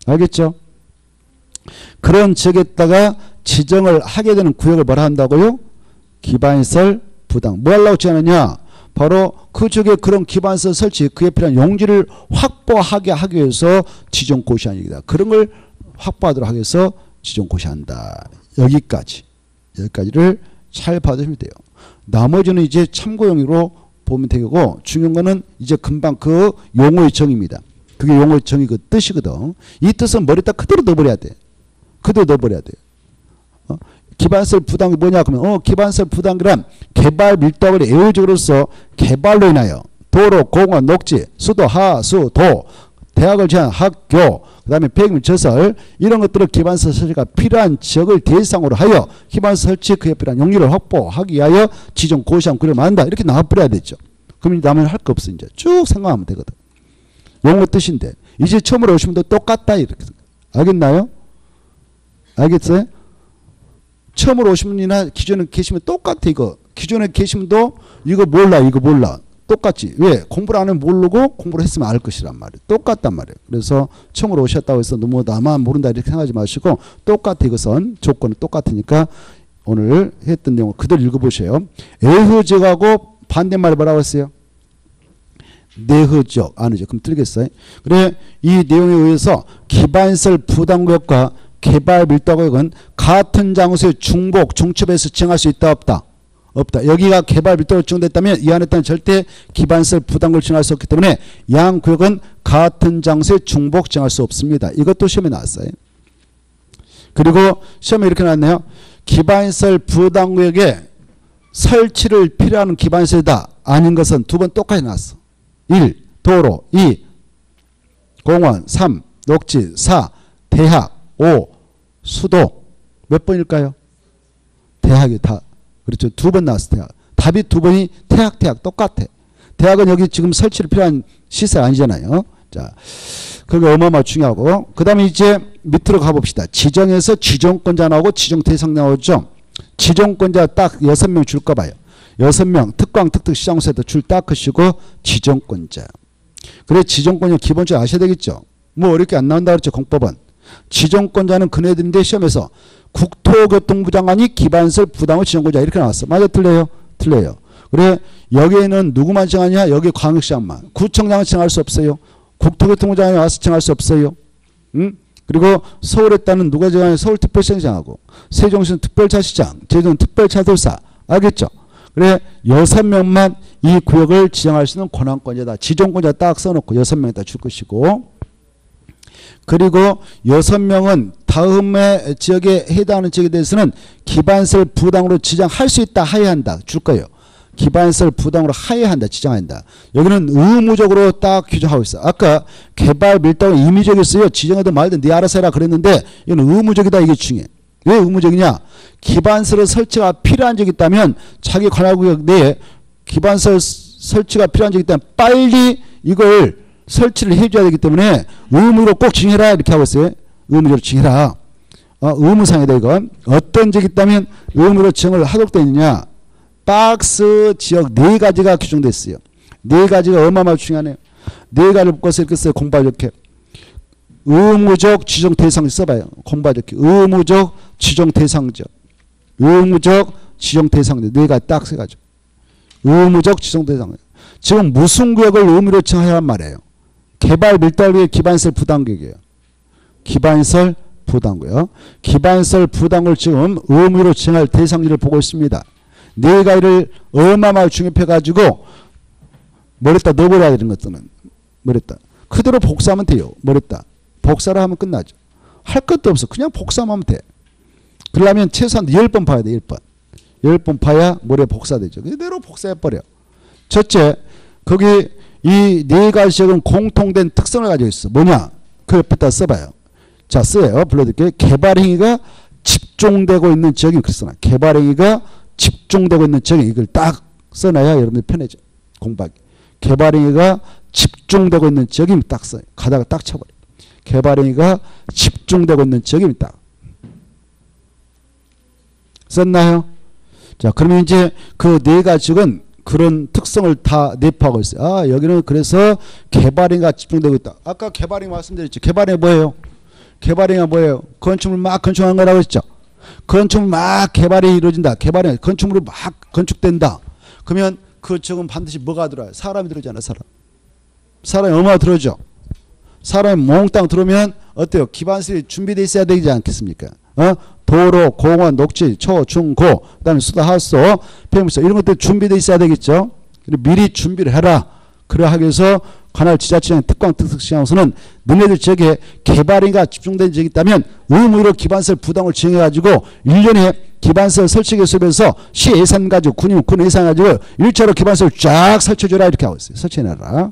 알겠죠? 그런 지역에다가 지정을 하게 되는 구역을 뭐라 한다고요? 기반시설 부담. 뭐 하려고 지정하느냐? 바로 그 지역에 그런 기반시설 설치 그에 필요한 용지를 확보하게 하기 위해서 지정 고시한 얘기다. 그런 걸 확보하도록 하기 위해서 지정 고시한다. 여기까지를 잘 받으시면 돼요. 나머지는 이제 참고용으로 보면 되고 중요한 거는 이제 금방 그 용어의 정의입니다. 그게 용어의 정의 그 뜻이거든. 이 뜻은 머리에다 그대로 넣어버려야 돼. 그대로 넣어버려야 돼. 기반시설 부담이 뭐냐 그러면 기반시설 부담이란 개발 밀도를 예외적으로서 개발로 인하여 도로, 공원, 녹지, 수도, 하수, 도, 대학을 제한 학교, 그 다음에 폐기물시설 이런 것들을 기반시설 설치가 필요한 지역을 대상으로 하여 기반시설 설치 그에 필요한 용지를 확보하기 위하여 지정 고시한 구역을 만든다. 이렇게 나와버려야 되죠. 그럼 나머지 할 거 없어. 이제 쭉 생각하면 되거든. 용어 뜻인데 이제 처음으로 오시면 또 똑같다 이렇게 알겠나요? 알겠어요? 처음으로 오신 분이나 기존에 계시면 똑같아 이거. 기존에 계신 분도 이거 몰라 똑같지. 왜? 공부를 안 하면 모르고 공부를 했으면 알 것이란 말이에요. 똑같단 말이에요. 그래서 처음으로 오셨다고 해서 너무 나만 모른다 이렇게 생각하지 마시고 똑같아 이것은 조건은 똑같으니까 오늘 했던 내용 그대로 읽어보세요. 애흐적하고 반대말 뭐라고 했어요? 내흐적, 안흐적. 그럼 틀리겠어요? 그래, 이 내용에 의해서 기반시설 부담구역과 개발 밀도구역은 같은 장소의 중복, 중첩에서 지정할 수 있다, 없다? 없다. 여기가 개발 밀도로 지정됐다면 이 안에 따른 절대 기반시설 부담구역을 지정할 수 없기 때문에 양 구역은 같은 장소의 중복 지정할 수 없습니다. 이것도 시험에 나왔어요. 그리고 시험에 이렇게 나왔네요. 기반시설 부담구역에 설치를 필요한 기반시설이다. 아닌 것은 두 번 똑같이 나왔어. 1. 도로 2. 공원 3. 녹지 4. 대학 5. 수도 몇 번일까요? 대학이 다 그렇죠. 두 번 나왔어. 대학. 답이 두 번이 대학 똑같아. 대학은 여기 지금 설치를 필요한 시설 아니잖아요. 자, 그게 어마어마 중요하고 그 다음에 이제 밑으로 가봅시다. 지정에서 지정권자 나오고 지정 대상 나오죠. 지정권자 딱 6명 줄까 봐요. 6명 특광 특특 시장소에다 줄 딱 크시고 지정권자. 그래 지정권자 기본적으로 아셔야 되겠죠. 뭐 어렵게 안 나온다 그랬죠. 공법은. 지정권자는 그네들인데 시험에서 국토교통부 장관이 기반시설 부담의 지정권자 이렇게 나왔어. 맞아 틀려요? 틀려요. 그래 여기에는 누구만 정하냐? 여기 광역시장만. 구청장은 정할 수 없어요. 국토교통부 장관이 와서 정할 수 없어요. 응? 그리고 서울에 따른 누가 정하냐? 서울특별시장이 정하고 세종시는 특별차시장, 제주는 특별차돌사. 알겠죠? 그래 6명만 이 구역을 지정할 수 있는 권한권자다. 지정권자 딱 써놓고 6명에다 줄 것이고 그리고 6명은 다음의 지역에 해당하는 지역에 대해서는 기반시설 부담으로 지정할 수 있다. 하여야 한다. 줄 거예요. 기반시설 부담으로 하여야 한다. 지정한다. 여기는 의무적으로 딱 규정하고 있어. 아까 개발 밀도가 임의적이었어요. 지정해도 말든 네 알아서 해라 그랬는데 이건 의무적이다. 이게 중요해. 왜 의무적이냐? 기반시설 설치가 필요한 적이 있다면 자기 관할구역 내에 기반시설 설치가 필요한 적이 있다면 빨리 이걸 설치를 해줘야 되기 때문에 의무로 꼭 지정해라 이렇게 하고 있어요. 의무적으로 지정해라. 의무상이다 이건. 어떤 적이 있다면 의무로 지정을 하도록 되어 있느냐. 박스 지역 4가지가 규정됐어요. 4가지가 얼마나 중요하네요. 4가지를 묶어서 이렇게 써요. 공부하 이렇게. 의무적 지정 대상지 써봐요. 공부하 이렇게. 의무적 지정 대상지. 의무적 지정 대상지. 4가지 딱 써가지고. 의무적 지정 대상지. 지금 무슨 구역을 의무로 지정해야 한 말이에요. 개발 밀도의 기반시설 부담구역이에요. 기반시설 부담구역. 기반시설 부담구역을 지금 의무로 지정할 대상지를 보고 있습니다. 4가지를 얼마나 중립해가지고 뭐랬다 넣어버려야 되는 것들은 뭐랬다. 그대로 복사하면 돼요. 뭐랬다. 복사를 하면 끝나죠. 할 것도 없어. 그냥 복사하면 돼. 그러려면 최소한 10번 봐야 돼. 10번. 10번 봐야 뭐래 복사되죠. 그대로 복사해버려. 첫째, 거기 이 4가지 지역은 공통된 특성을 가지고 있어. 뭐냐? 그 옆에다 써봐요. 자, 써요. 불러드릴게요. 개발행위가 집중되고 있는 지역이 그렇게 써놔. 개발행위가 집중되고 있는 지역이 이걸 딱 써놔야 여러분들 편해져. 공부하기. 개발행위가 집중되고 있는 지역이면 딱 써요. 가다가 딱 쳐버려. 개발행위가 집중되고 있는 지역이면 딱. 썼나요? 자, 그러면 이제 그 4가지 지역은 그런 특성을 다 내포하고 있어요. 아, 여기는 그래서 개발행위가 집중되고 있다. 아까 개발행위 말씀드렸죠. 개발행위 뭐예요? 개발행위가 뭐예요? 건축물 막 건축한 거라고 했죠. 건축물 막 개발이 이루어진다. 개발행위 건축물이 막 건축된다. 그러면 그 지역은 반드시 뭐가 들어와요? 사람이 들어오잖아. 사람이 얼마나 들어오죠? 사람이 몽땅 들어오면 어때요? 기반시설이 준비되어 있어야 되지 않겠습니까? 도로, 공원, 녹지, 초, 중, 고, 그 다음에 수도, 하수, 폐무소 이런 것들 준비되어 있어야 되겠죠. 미리 준비를 해라. 그래 하기 위해서 관할 지자체장 특광 특특시장에서는 너네들 지역에 개발행위가 집중된 지역이 있다면 의무로 기반시설 부담을 지정해가지고 1년에 기반시설 설치 개수에서 시 예산 가지고 군 예산 가지고 일차로 기반시설 쫙 설치해줘라 이렇게 하고 있어요. 설치해놔라.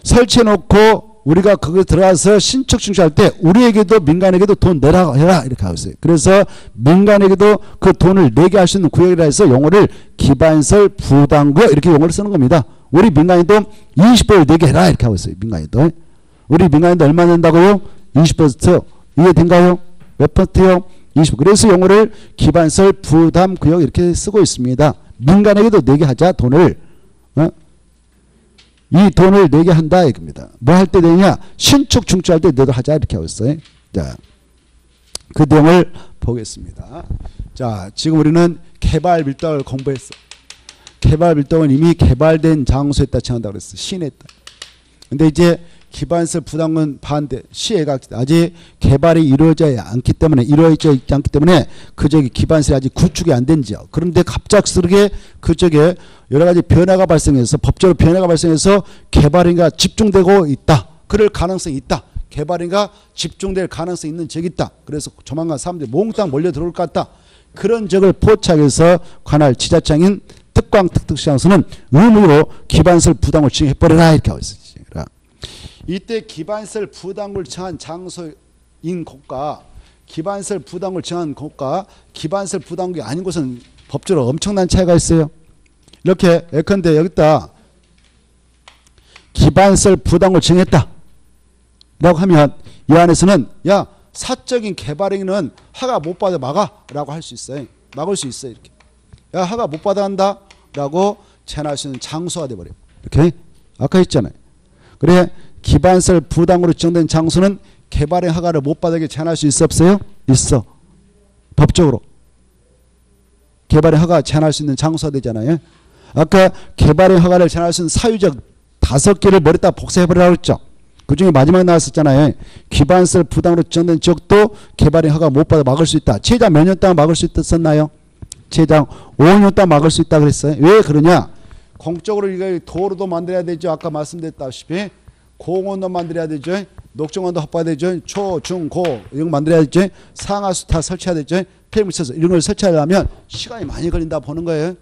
설치해놓고 우리가 거기 들어가서 신축 중시할 때 우리에게도 민간에게도 돈 내라 해라 이렇게 하고 있어요. 그래서 민간에게도 그 돈을 내게 할 수 있는 구역이라 해서 용어를 기반시설 부담구역 이렇게 용어를 쓰는 겁니다. 우리 민간인도 20% 내게 해라 이렇게 하고 있어요. 민간인도. 우리 민간인도 얼마 낸다고요? 20%. 이해된가요? 몇 퍼센트요? 20%. 그래서 용어를 기반시설 부담구역 이렇게 쓰고 있습니다. 민간에게도 내게 하자 돈을. 이 돈을 내게 한다 이겁니다. 뭐 할 때 되냐? 신축 중추할 때 너도 하자 이렇게 하고 있어요. 자, 그 내용을 보겠습니다. 자, 지금 우리는 개발 밀도를 공부했어. 개발 밀도는 이미 개발된 장소에 따라 정한다고 그랬어. 시내에 따라. 근데 이제 기반시설 부담은 반대. 시혜가 아직 개발이 이루어지지 않기 때문에 그 저기 기반시설이 아직 구축이 안 된 지역. 그런데 갑작스럽게 그쪽에 여러 가지 변화가 발생해서 법적으로 변화가 발생해서 개발인가 집중되고 있다. 그럴 가능성이 있다. 개발인가 집중될 가능성이 있는 지역이 있다. 그래서 조만간 사람들이 몽땅 몰려 들어올 것 같다. 그런 지역을 포착해서 관할 지자청인 특광 특특시장에서는 의무로 기반시설 부담을 지정해버려라 이렇게 하고 있어요. 이때 기반시설 부담을 정한 장소인 곳과 기반시설 부담을 정한 곳과 기반시설 부담이 아닌 곳은 법적으로 엄청난 차이가 있어요. 이렇게 예컨대 여기다 기반시설 부담을 정했다 라고 하면 이 안에서는 야 사적인 개발행위는 허가 못 받아 막아 라고 할 수 있어요. 막을 수 있어요. 이렇게 야 허가 못 받아 한다 라고 제한할 수 있는 장소가 돼버려요. 이렇게 아까 했잖아요. 그래 기반시설 부담으로 지정된 장소는 개발행 허가를 못 받게 제한할 수 있어 없어요? 있어. 법적으로 개발행 허가 제한할 수 있는 장소가 되잖아요. 아까 개발행 허가를 제한할 수 있는 사유적 5개를 머리다 복사해버리라고 했죠. 그 중에 마지막에 나왔었잖아요. 기반시설 부담으로 지정된 지역도 개발행 허가 못 받아 막을 수 있다. 최장 몇 년 동안 막을 수 있었나요? 최장 5년 동안 막을 수 있다 그랬어요. 왜 그러냐? 공적으로 이거 도로도 만들어야 되죠. 아까 말씀드렸다시피 공원도 만들어야 되죠. 녹정원도 확보해야 되죠. 초, 중, 고 이런 거 만들어야 되죠. 상하수 다 설치해야 되죠. 폐기물시설 이런 걸 설치하려면 시간이 많이 걸린다 보는 거예요.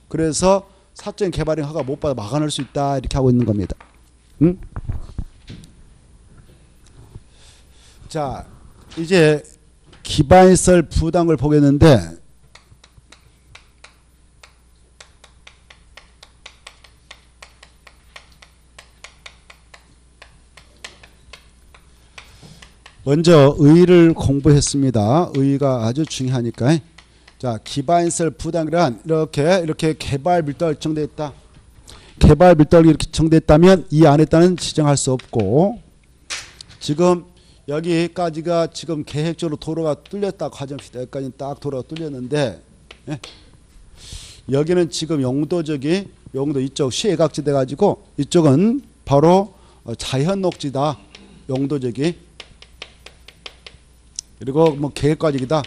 그래서 사적인 개발행 허가 못 받아 막아낼 수 있다 이렇게 하고 있는 겁니다. 응? 자, 이제 기반시설 부담을 보겠는데 먼저 의의를 공부했습니다. 의의가 아주 중요하니까. 자, 기반시설 부담이란 이렇게 개발 밀도가 정되어 있다. 개발 밀도가 이렇게 정됐다면 이 안에 따른 지정할 수 없고 지금 여기까지가 지금 계획적으로 도로가 뚫렸다 과정시다. 여기까지는 딱 도로가 뚫렸는데 예? 여기는 지금 용도 이쪽 시외각지 돼가지고 이쪽은 바로 자연녹지다. 용도적이 그리고 뭐 계획과적이다.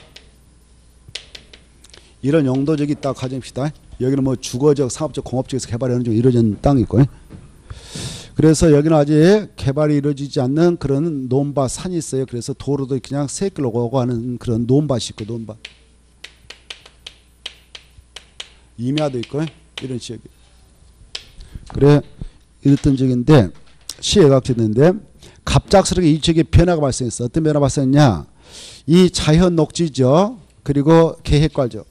이런 용도적이 있다 가정시다. 여기는 뭐 주거적, 상업적, 공업적에서 개발이 어느 정도 이루어진 땅이 있고. 그래서 여기는 아직 개발이 이루어지지 않는 그런 논밭 산이 있어요. 그래서 도로도 그냥 새길로 오고 하는 그런 논밭이 있고 논밭. 임야도 있고 이런 지역이. 그래 이랬던 지역인데 시외각지인데 갑작스럽게 이 지역에 변화가 발생했어. 어떤 변화가 발생했냐? 이 자연 녹지죠. 그리고 계획과죠.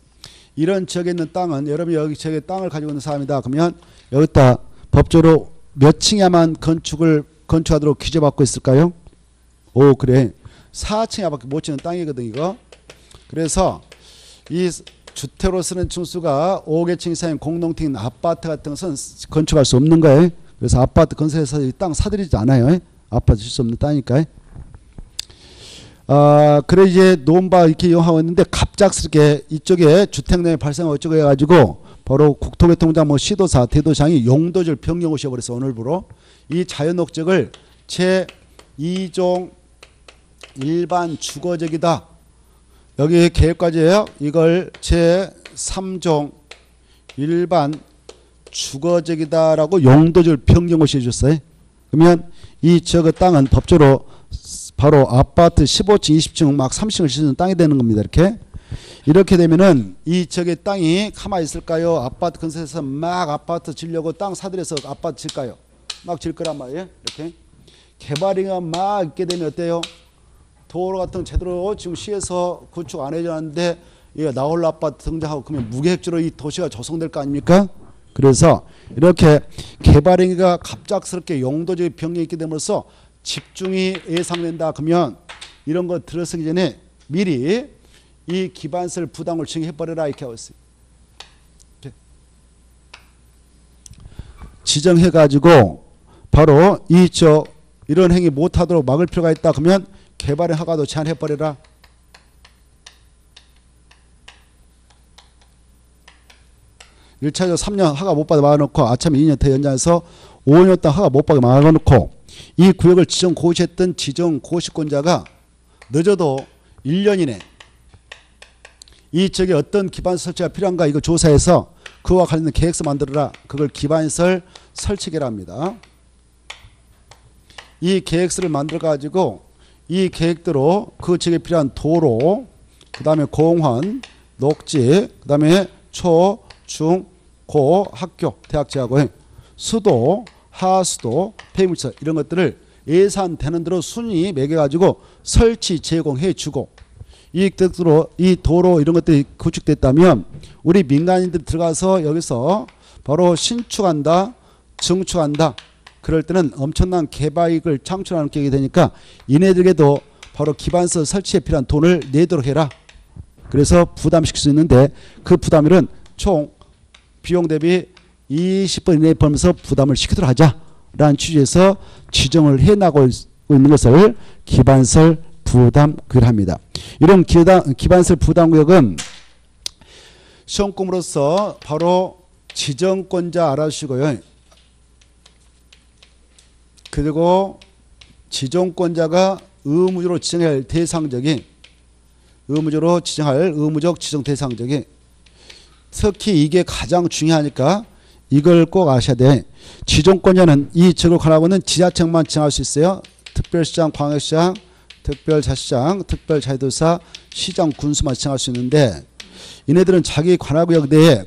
이런 지역에 있는 땅은 여러분이 여기 지역에 땅을 가지고 있는 사람이다. 그러면 여기다 법적으로 몇 층야만 건축하도록 규제받고 있을까요? 오 그래 4층야밖에 못 짓는 땅이거든 이거. 그래서 이 주택으로 쓰는 층수가 5개층 이상인 공동택인 아파트 같은 것은 건축할 수 없는 거예요. 그래서 아파트 건설해서 이 땅 사들이지 않아요. 아파트 질 수 없는 땅이니까. 그래 이제 논밭 이렇게 이용하고 있는데 갑작스럽게 이쪽에 주택량이 발생 어쩌고 해가지고 바로 국토교통부장 뭐 시도사 대도장이 용도지를 변경을 시켜버렸어. 오늘부로 이 자연녹지를 제2종 일반 주거지이다. 여기 계획까지예요. 이걸 제3종 일반 주거지이다라고 용도지를 변경을 시켜줬어요. 그러면 이 지역의 땅은 법적으로 바로 아파트 15층, 20층 막 30층을 짓는 땅이 되는 겁니다. 이렇게 되면은 이 지역의 땅이 가만히 있을까요? 아파트 건설해서 막 아파트 지려고 땅 사들여서 아파트 질까요? 막 질 거란 말이에요. 이렇게 개발이가 막 있게 되면 어때요? 도로 같은 거 제대로 지금 시에서 구축 안 해줬는데 이거 나홀로 아파트 등장하고 그러면 무계획적으로 이 도시가 조성될 거 아닙니까? 그래서 이렇게 개발행위가 갑작스럽게 용도적 변경이 있게 됨으로써 집중이 예상된다. 그러면 이런 거 들어서기 전에 미리 이 기반시설 부담을 지정해버려라 이렇게 하고 있어요. 이렇게. 지정해가지고 바로 이런 행위 못하도록 막을 필요가 있다. 그러면 개발의 허가도 제한해버려라. 1차적으로 3년 허가 못 받아 막아놓고 아참에 2년 더 연장해서 5년 동안 허가 못 받아 막아놓고 이 구역을 지정 고시했던 지정 고시권자가 늦어도 1년 이내 이 지역에 어떤 기반시설 설치가 필요한가 이거 조사해서 그와 관련된 계획서 만들어라. 그걸 기반시설 설치계라 합니다. 이 계획서를 만들어 가지고 이 계획대로 그 지역에 필요한 도로, 그 다음에 공원, 녹지, 그 다음에 초, 중, 고, 학교, 대학 재학원, 수도, 하수도, 폐기물시설 이런 것들을 예산되는 대로 순위 매겨가지고 설치 제공해 주고 이 뜻으로 이 도로 이런 것들이 구축됐다면 우리 민간인들이 들어가서 여기서 바로 신축한다, 증축한다. 그럴 때는 엄청난 개발이익을 창출하는 계획이 되니까 이네들에게도 바로 기반시설 설치에 필요한 돈을 내도록 해라. 그래서 부담시킬 수 있는데 그 부담률은 총 비용 대비 20% 이내에 벌면서 부담을 시키도록 하자라는 취지에서 지정을 해나가고 있는 것을 기반시설 부담구역이라 합니다. 이런 기반시설 부담구역은 시험권으로서 바로 지정권자 알아주시고요. 그리고 지정권자가 의무적으로 지정할 대상적인 의무적 지정 대상적인 특히 이게 가장 중요하니까 이걸 꼭 아셔야 돼. 지정권자는 이 지역을 관하고 있는 지자체만 지정할 수 있어요. 특별시장, 광역시장, 특별자치장, 특별자치도사, 시장, 군수만 지정할 수 있는데 이네들은 자기 관할구역 내에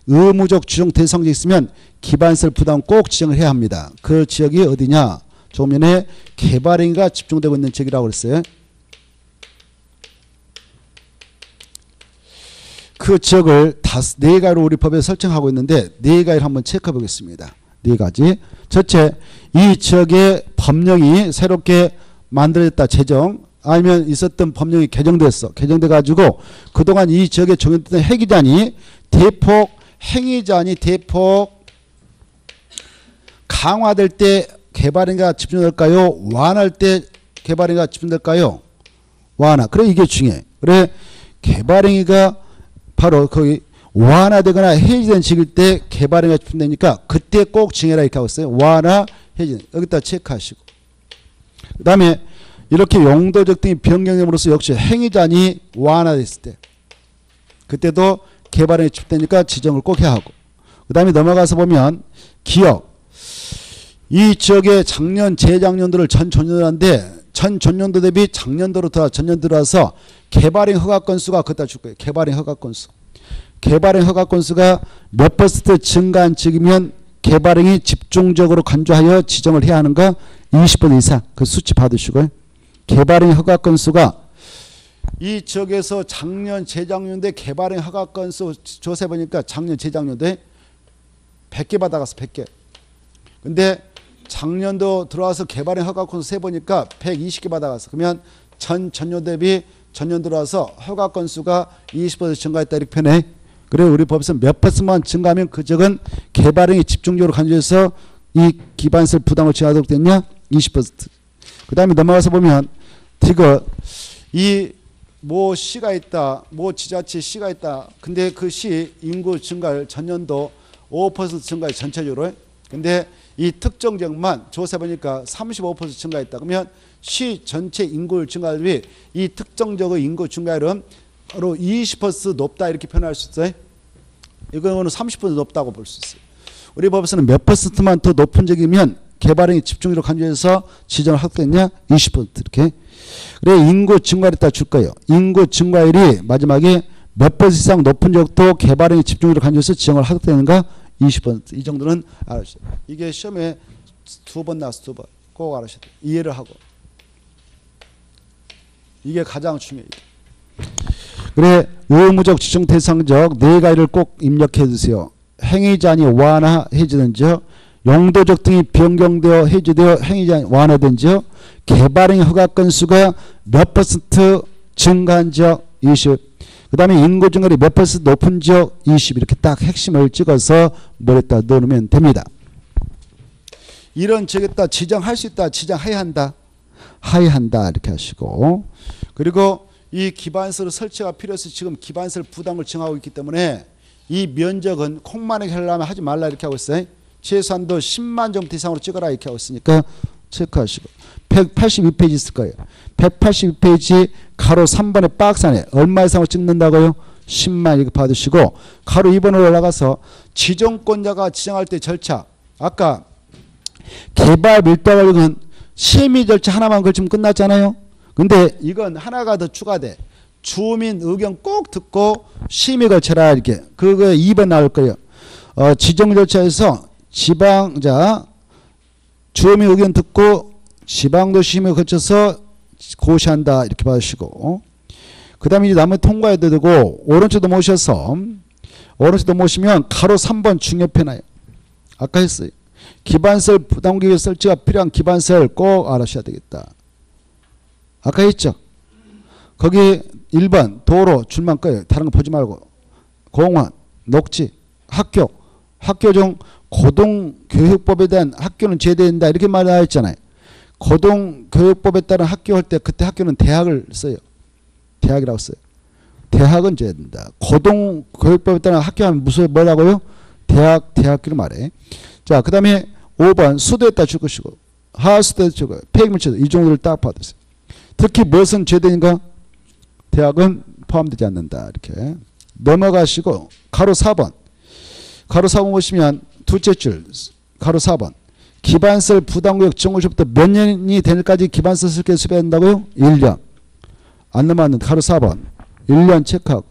의무적 지정 대상지에 있으면 기반시설 부담 꼭 지정을 해야 합니다. 그 지역이 어디냐? 조금 전에 개발행위가 집중되고 있는 지역이라고 그랬어요. 그 지역을 4가지로 우리 법에 설정하고 있는데 4가지를 한번 체크해 보겠습니다. 4가지. 첫째, 이 지역의 법령이 새롭게 만들어졌다. 제정 아니면 있었던 법령이 개정됐어. 개정돼가지고 그동안 이 지역에 적용됐던 행위자니 대폭 강화될 때 개발행위가 집중될까요? 완화할 때 개발행위가 집중될까요? 완화. 그래 이게 중요해. 그래 개발행위가 바로 거기 완화되거나 해지된 지역일 때 개발행위가 집중되니까 그때 꼭 정해라 이렇게 하고 있어요. 완화, 해지. 여기다 체크하시고. 그 다음에 이렇게 용도적 등이 변경됨으로써 역시 행위자니 완화됐을 때 그때도 개발행위 집중되니까 지정을 꼭 해야 하고 그 다음에 넘어가서 보면 기업 이 지역의 작년 재작년도를 전전년도인데 전전년도 대비 작년도로 전년 들어와서 개발행 허가 건수가 그다 줄 거예요. 개발행 허가 건수. 개발행 허가 건수가 몇 퍼센트 증가한 지역이면 개발행위 집중적으로 간주하여 지정을 해야 하는가? 20% 이상. 그 수치 받으시고요. 개발행 허가 건수가 이 지역에서 작년 재작년도에 개발행 허가 건수 조사해 보니까 작년 재작년도에 100개 받아갔어. 100개. 근데 작년도 들어와서 개발행 허가 건수 세보니까 120개 받아갔어. 그러면 전년 대비 전년 들어와서 허가 건수가 20% 증가했다 이렇게 표현해. 그래 우리 법에서 몇 퍼센트만 증가하면 그 지역은 개발행위 집중적으로 간주해서 이 기반시설 부담을 지하도록 됐냐? 20%. 그 다음에 넘어가서 보면 이거 이 뭐 시가 있다. 뭐 지자체 시가 있다. 근데 그 시 인구 증가율 전년도 5% 증가해 전체적으로. 근데 이 특정 지역만 조사해보니까 35% 증가했다. 그러면 시 전체 인구율 증가율이 이 특정 지역의 인구 증가율은 바로 20% 높다 이렇게 표현할 수 있어요. 이거는 30% 높다고 볼 수 있어요. 우리 법에서는 몇 퍼센트만 더 높은 지역이면 개발행위 집중적으로 간주해서 지정을 하게 됐냐? 20% 이렇게. 그래 인구 증가율 있다 줄 거예요. 인구 증가율이 마지막에 몇 퍼센트 이상 높은 지역도 개발행위 집중적으로 간주해서 지정을 하게 되는가? 20%. 이 정도는 알아주세요. 이게 시험에 2번 나왔어. 2번. 꼭 알아주셔야 돼요. 이해를 하고. 이게 가장 중요해요. 그래 의무적 지정 대상적 4가지를 꼭 입력해 주세요. 행위자니 완화 해지된 지역, 용도적 등이 변경되어 해지되어 행위자니 완화된 지역, 개발행위 허가 건수가 몇 퍼센트 증가한 지역 20, 그 다음에 인구 증가율이 몇 퍼센트 높은 지역 20 이렇게 딱 핵심을 찍어서 머리에다 넣으면 됩니다. 이런 지역에다 지정할 수 있다. 지정해야 한다. 해야 한다. 이렇게 하시고 그리고 이 기반시설 설치가 필요해서 지금 기반시설 부담을 정하고 있기 때문에 이 면적은 콩만하게 하려면 하지 말라 이렇게 하고 있어요. 최소한도 10만 정도 이상으로 찍어라 이렇게 하고 있으니까 체크하시고 182페이지 있을 거예요. 182페이지 가로 3번의 박스 안에 얼마 이상으로 찍는다고요? 10만 이렇게 받으시고 가로 2번으로 올라가서 지정권자가 지정할 때 절차 아까 개발 밀도 관리는 심의 절차 하나만 걸치면 끝났잖아요. 근데 이건 하나가 더 추가돼. 주민 의견 꼭 듣고 심의 거쳐라 이렇게. 그거 2번 나올 거예요. 지정 절차에서 지방자 주민 의견 듣고 지방도시 심의 거쳐서 고시한다 이렇게 봐주시고 그 다음에 이제 나머지 통과해야 되고 오른쪽도 모셔서 오른쪽도 모시면 가로 3번 중요표 나요. 아까 했어요. 기반설 부담기계 설치가 필요한 기반설 꼭 알아셔야 되겠다. 아까 했죠. 거기 1번 도로 줄만 꺼요. 다른 거 보지 말고 공원, 녹지, 학교 중 고등교육법에 대한 학교는 제대된다 이렇게 말하였잖아요. 고등교육법에 따른 학교 할 때 그때 학교는 대학을 써요. 대학이라고 써요. 대학은 제대된다. 고등교육법에 따른 학교 하면 무슨 뭐라고요? 대학교를 말해. 자, 그 다음에 5번 수도에다 줄 것이고 하수도에다 줄 거예요. 폐기물체도 이 정도를 딱 받으세요. 특히 무엇은 제대인가? 대학은 포함되지 않는다. 이렇게 넘어가시고 가로 4번. 가로 4번 보시면 둘째 줄 가로 4번. 기반설 부담구역 정후시부터 몇 년이 되는까지 기반설 설계 수배해야 한다고요? 1년. 안 넘어왔는데 가로 4번. 1년 체크하고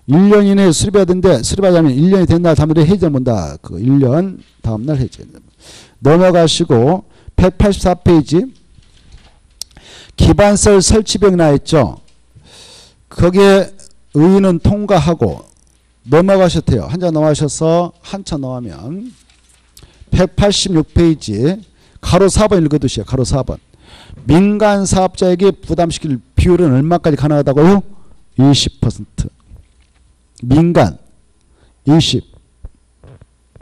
1년 이내에 수립해야 되는데 수립하자면 1년이 된 날 다음에 해지를 본다. 그 1년 다음날 해지. 넘어가시고 184페이지 기반설 설치비용 나있죠. 거기에 의의는 통과하고 넘어가셔도 돼요. 한 장 넘어가셔서 한참 넘어가면 186페이지 가로 4번 읽어두시오. 가로 4번. 민간 사업자에게 부담시킬 비율은 얼마까지 가능하다고요? 20%. 민간 20.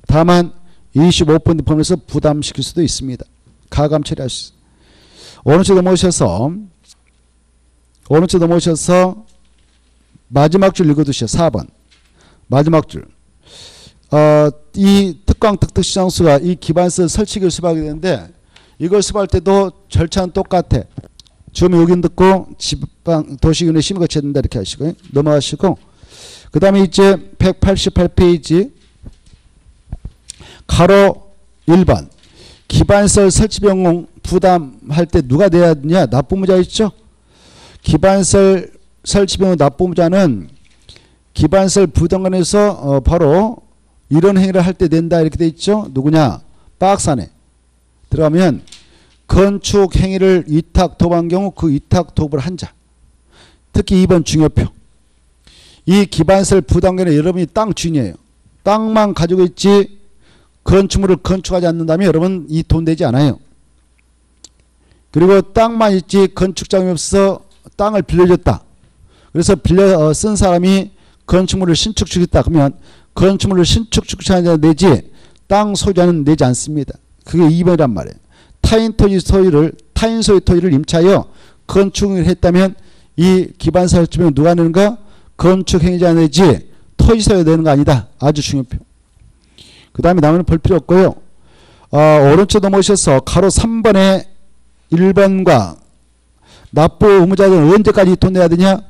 다만 25% 포함해서 부담시킬 수도 있습니다. 가감 처리할 수 있어요. 오른쪽 넘어오셔서 마지막 줄 읽어두시오. 4번. 마지막 줄. 이 특강 득득시장수가 이 기반서 설치기를 수립하게 되는데 이걸 수립할 때도 절차는 똑같아. 주민 의견 듣고 지방 도시균에 심의 거쳐야 된다 이렇게 하시고요. 넘어가시고 그 다음에 이제 188페이지 가로 1번 기반설 설치비용 부담할 때 누가 내야 되냐? 납부무자 있죠? 기반설 설치비용 납부무자는 기반설 부담관에서 바로 이런 행위를 할 때 낸다 이렇게 돼 있죠? 누구냐? 박스 안에 들어가면 건축 행위를 위탁 도입한 경우 그 위탁 도입을 한 자. 특히 2번 중요표. 이 기반설 부담관에 여러분이 땅 주인이에요. 땅만 가지고 있지 건축물을 건축하지 않는다면 여러분 이 돈 내지 않아요. 그리고 땅만 있지 건축장이 없어 땅을 빌려줬다. 그래서 빌려 쓴 사람이 건축물을 신축주겠다. 그러면 건축물을 신축주차자 내지 땅 소유자는 내지 않습니다. 그게 2번이란 말이에요. 타인 소유 토지를 임차하여 건축을 했다면 이 기반 설치비용 누가 내는가? 건축 행위자 내지 토지 소유자 내는 거 아니다. 아주 중요해요. 그 다음에 나머지는 볼 필요 없고요. 오른쪽 넘어오셔서 가로 3번에 1번과 납부 의무자들은 언제까지 돈 내야 되냐?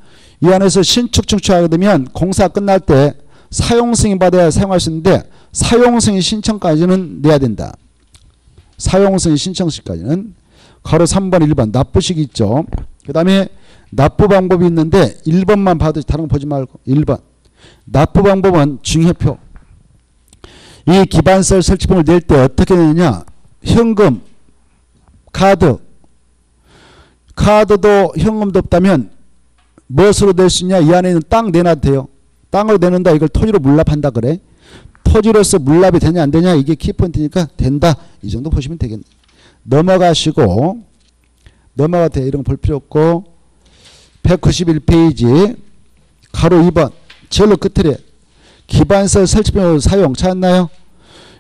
이 안에서 신축 증축하게 되면 공사 끝날 때 사용 승인 받아야 사용할 수 있는데 사용 승인 신청까지는 내야 된다. 사용 승인 신청 시까지는 가로 3번 1번 납부식 있죠. 그 다음에 납부 방법이 있는데 1번만 봐도 다른 거 보지 말고 1번 납부 방법은 증여표. 이 기반설 설치비용을 낼 때 어떻게 내느냐? 현금, 카드도 현금도 없다면 무엇으로 낼 수 있냐? 이 안에 있는 땅 내놔도 돼요. 땅으로 내는다. 이걸 토지로 물납한다 그래. 토지로서 물납이 되냐 안 되냐 이게 키포인트니까 된다. 이 정도 보시면 되겠네. 넘어가시고 넘어가 돼. 이런 거 볼 필요 없고 191페이지 가로 2번 제일 끝에 기반설 설치비용 사용 찾았나요?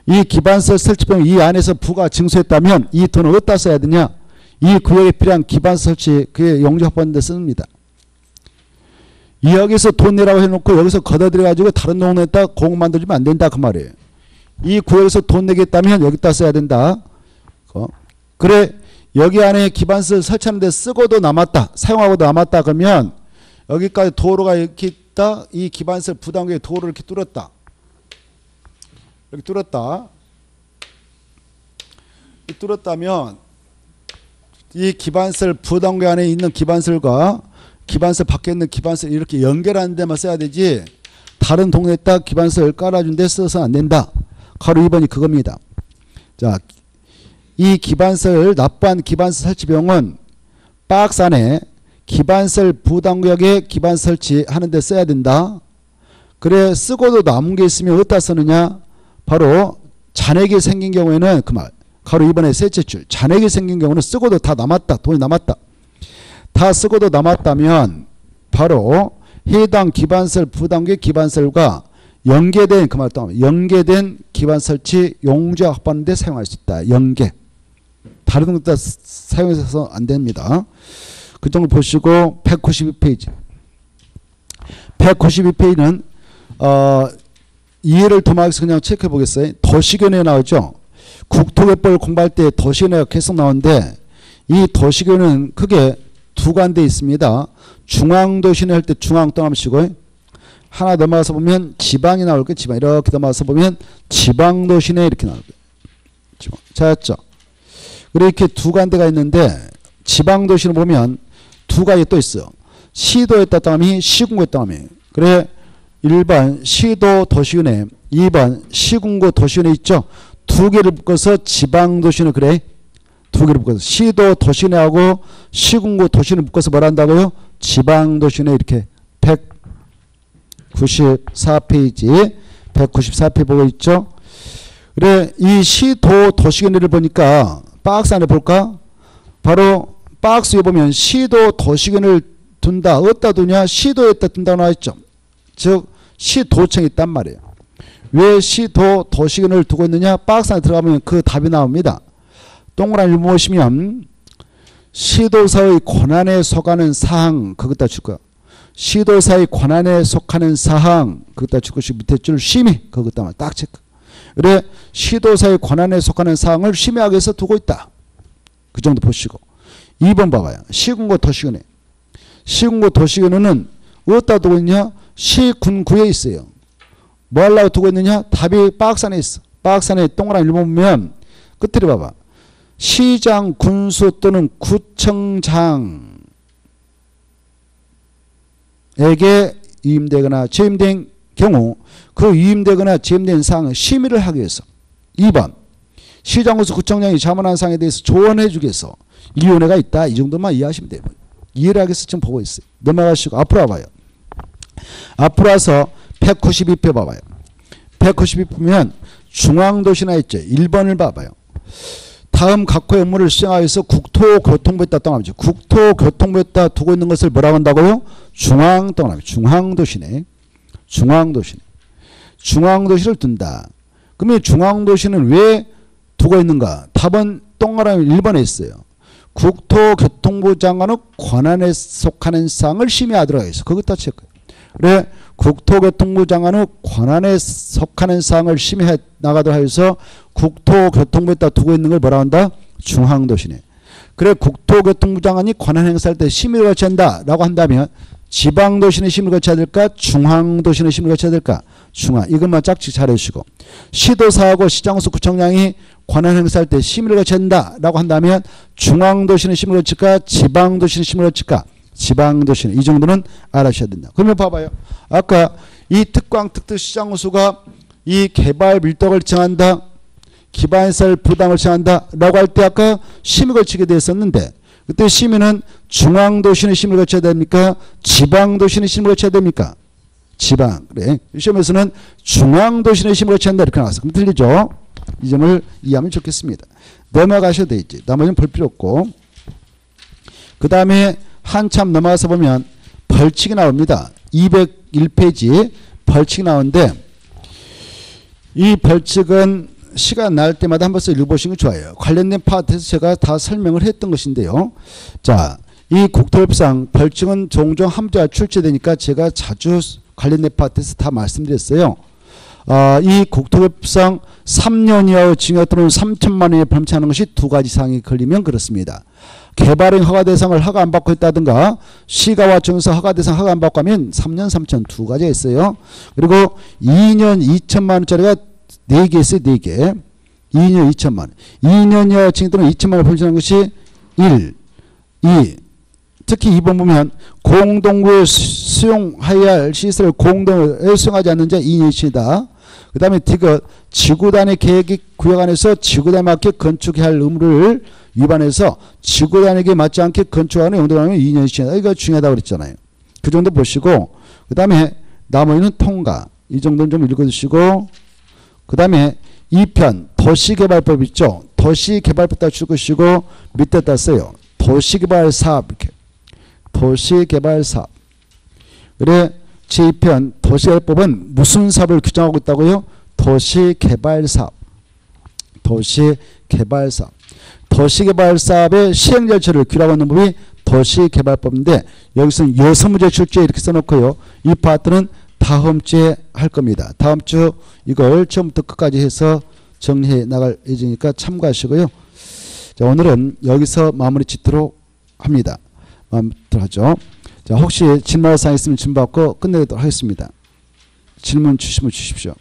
이 기반설 설치비용 이 안에서 부가 징수했다면 이 돈을 어디다 써야 되냐? 이 구역에 필요한 기반설 설치 그의 용적 확보하는 데 씁니다. 여기서 돈 내라고 해놓고 여기서 걷어들여가지고 다른 동네에다 공업 만들어주면 안 된다 그 말이에요. 이 구역에서 돈 내겠다면 여기다 써야 된다. 그래 여기 안에 기반시설 설치하는데 쓰고도 남았다. 사용하고도 남았다. 그러면 여기까지 도로가 이렇게 있다. 이 기반시설 부담구에 도로를 이렇게 뚫었다. 이렇게 뚫었다. 뚫었다면 이 기반시설 부담구 안에 있는 기반시설과 기반시설 밖에 있는 기반시설 이렇게 연결하는 데만 써야 되지 다른 동네에다 기반시설 깔아준 데 써서 안 된다. 가로 2번이 그겁니다. 자, 이 기반시설 납부한 기반시설 설치 비용은 박스 안에 기반시설 부담구역에 기반시설 설치하는 데 써야 된다. 그래 쓰고도 남은 게 있으면 어디다 쓰느냐? 바로 잔액이 생긴 경우에는 그 말. 가로 2번의 셋째 줄. 잔액이 생긴 경우는 쓰고도 다 남았다. 돈이 남았다. 다 쓰고도 남았다면 바로 해당 기반시설 부담구역 기반시설과 연계된 그 말 또 연계된 기반 설치 용지와 확보하는 데 사용할 수 있다. 연계. 다른 데다 사용해서 안 됩니다. 그 정도 보시고 192페이지. 192페이지는 이해를 도모하기 그냥 체크해 보겠어요. 도시교내 나오죠. 국토개발 공부할 때 도시교내가 계속 나오는데 이 도시교내는 크게 두 관대 있습니다. 중앙도시내 할 때 중앙 떠나시고 하나 넘어가서 보면 지방이 나올 거예요. 지방 이렇게 넘어가서 보면 지방도시내 이렇게 나올 거예요. 찾았죠? 이렇게 두 관대가 있는데 지방도시는 보면 두 가지 또 있어요. 시도에 따뜻함이 시군구에 따뜻함이. 그래 1번 시도 도시군에 2번 시군구 도시군에 있죠. 두 개를 묶어서 지방도시는 그래. 두 개를 묶어서 시도 도시군하고 시군구 도시군을 묶어서 뭘 한다고요? 지방도시군에 이렇게 194페이지 194페이지 보고 있죠. 그래 이 시도 도시군을 보니까 박스 안에 볼까? 바로 박스 위에 보면 시도 도시군을 둔다. 어디다 두냐? 시도에다 둔다고 나와있죠. 즉 시도청이 있단 말이에요. 왜 시도 도시군을 두고 있느냐? 박스 안에 들어가면 그 답이 나옵니다. 동그라미 보시면 시도사의 권한에 속하는 사항 그것다 줄 거야. 시도사의 권한에 속하는 사항 그것다 줄 것이 밑에 줄 심의 그것다 딱 체크. 그래 시도사의 권한에 속하는 사항을 심의하기 위해서 두고 있다. 그 정도 보시고 2번 봐봐요. 시군구 도시군에 시군구 도시군에는 어디다 두고 있냐? 시군구에 있어요. 뭐 하려고 두고 있느냐? 답이 박스 안에 있어. 박스 안에 동그라미 보면 끝을 봐봐. 시장, 군수 또는 구청장에게 위임되거나 재임된 경우 그 위임되거나 재임된 사항을 심의를 하기 위해서 2번 시장, 군수, 구청장이 자문한 사항에 대해서 조언해 주기 위해서 위원회가 있다. 이 정도만 이해하시면 돼요. 이해를 하기 위해서 지금 보고 있어요. 넘어가시고 앞으로 와봐요. 앞으로 와서 192표 봐봐요. 192표면 중앙도시나 있죠. 1번을 봐봐요. 다음 각호의 업무를 수행하기 위해서 국토교통부에다 떠나죠. 국토교통부에다 두고 있는 것을 뭐라고 한다고요? 중앙 떠나죠. 중앙도시네. 중앙도시네. 중앙도시를 둔다. 그러면 중앙도시는 왜 두고 있는가? 답은 동그라미 1번에 있어요. 국토교통부 장관의 권한에 속하는 사항을 심의하도록 하겠어. 그것도 체크. 그래 국토교통부 장관의 권한에 속하는 사항을 심의해 나가도록 하여서 국토교통부에다 두고 있는 걸 뭐라 한다? 중앙도시네. 그래 국토교통부 장관이 권한 행사할 때 심의를 거쳐야 한다라고 한다면 지방도시는 심의를 거쳐야 될까? 중앙도시는 심의를 거쳐야 될까? 중앙. 이것만 짝짓 잘해주시고 시도사하고 시장수 구청장이 권한 행사할 때 심의를 거쳐야 한다라고 한다면 중앙도시는 심의를 거칠까? 지방도시는 심의를 거칠까? 지방도시는 이 정도는 알아셔야 된다. 그러면 봐봐요. 아까 이 특광 특특 시장수가 이 개발 밀도를 정한다. 기반시설 부담을 정한다. 라고 할 때 아까 심의 걸치게 됐었는데 그때 심의는 중앙도시는 심의를 거쳐야 됩니까? 지방도시는 심의를 거쳐야 됩니까? 지방. 그래. 시험에서는 중앙도시는 심의를 거쳐야 한다. 이렇게 나왔어. 그럼 틀리죠? 이 점을 이해하면 좋겠습니다. 넘어가셔도 되지. 나머지는 볼 필요 없고. 그 다음에 한참 넘어가서 보면 벌칙이 나옵니다. 201페이지 벌칙이 나오는데 이 벌칙은 시간 날 때마다 한 번씩 읽어보시는 게 좋아요. 관련된 파트에서 제가 다 설명을 했던 것인데요. 자, 이 국토협상 벌칙은 종종 함자가 출제되니까 제가 자주 관련된 파트에서 다 말씀드렸어요. 이 국토협상 3년 이하의 징역 또는 3천만 원에 범죄하는 것이 두 가지 사항이 걸리면 그렇습니다. 개발행 허가 대상을 허가 안 받고 있다든가 시가와 정서 허가 대상 허가 안 받고 하면 3년 3천 두 가지가 있어요. 그리고 2년 2천만 원짜리가 4개 있어요. 4개. 2년 2천만 원. 2년 이하 징역 또는 2천만 원을 범죄하는 것이 1, 2. 특히 2번 보면 공동구에 수용해야 할 시설을 공동에 수용하지 않는 자 2년 이상이다. 그 다음에 디귿 지구단위 계획 구역 안에서 지구단에 맞게 건축해야 할 의무를 위반해서 지구단위에 맞지 않게 건축하는 용도라면 2년 이상이다. 이거 중요하다고 그랬잖아요. 그 정도 보시고 그 다음에 나머지는 통과. 이 정도는 좀 읽어주시고 그 다음에 2편 도시개발법 있죠. 도시개발법 다 줄것이고 밑에 땄어요. 도시개발사업 이렇게. 도시개발사업. 그래 제2편 도시개발법은 무슨 사업을 규정하고 있다고요? 도시개발사업. 도시개발사업. 도시개발사업의 시행 절차를 규정하고 있는 법이 도시개발법인데 여기서는 6문제 출제 이렇게 써놓고요. 이 파트는 다음 주에 할 겁니다. 다음 주 이걸 처음부터 끝까지 해서 정리해 나갈 예정이니까 참고하시고요. 자, 오늘은 여기서 마무리 짓도록 합니다. 마무리 하죠. 자, 혹시 질문할 사항 있으면 질문 받고 끝내도록 하겠습니다. 질문 주시면 주십시오.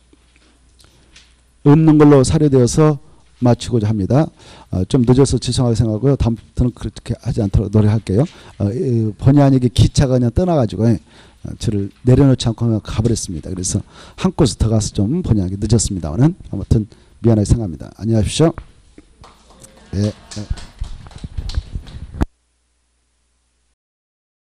없는 걸로 사료되어서 마치고자 합니다. 좀 늦어서 죄송하게 생각하고요. 다음부터는 그렇게 하지 않도록 노력할게요. 본의 아니게 기차가 그냥 떠나가지고 저를 내려놓지 않고 그냥 가버렸습니다. 그래서 한 곳 더 가서 좀 본의 아니게 늦었습니다만은 아무튼 미안하게 생각합니다. 안녕히 가십시오. 네.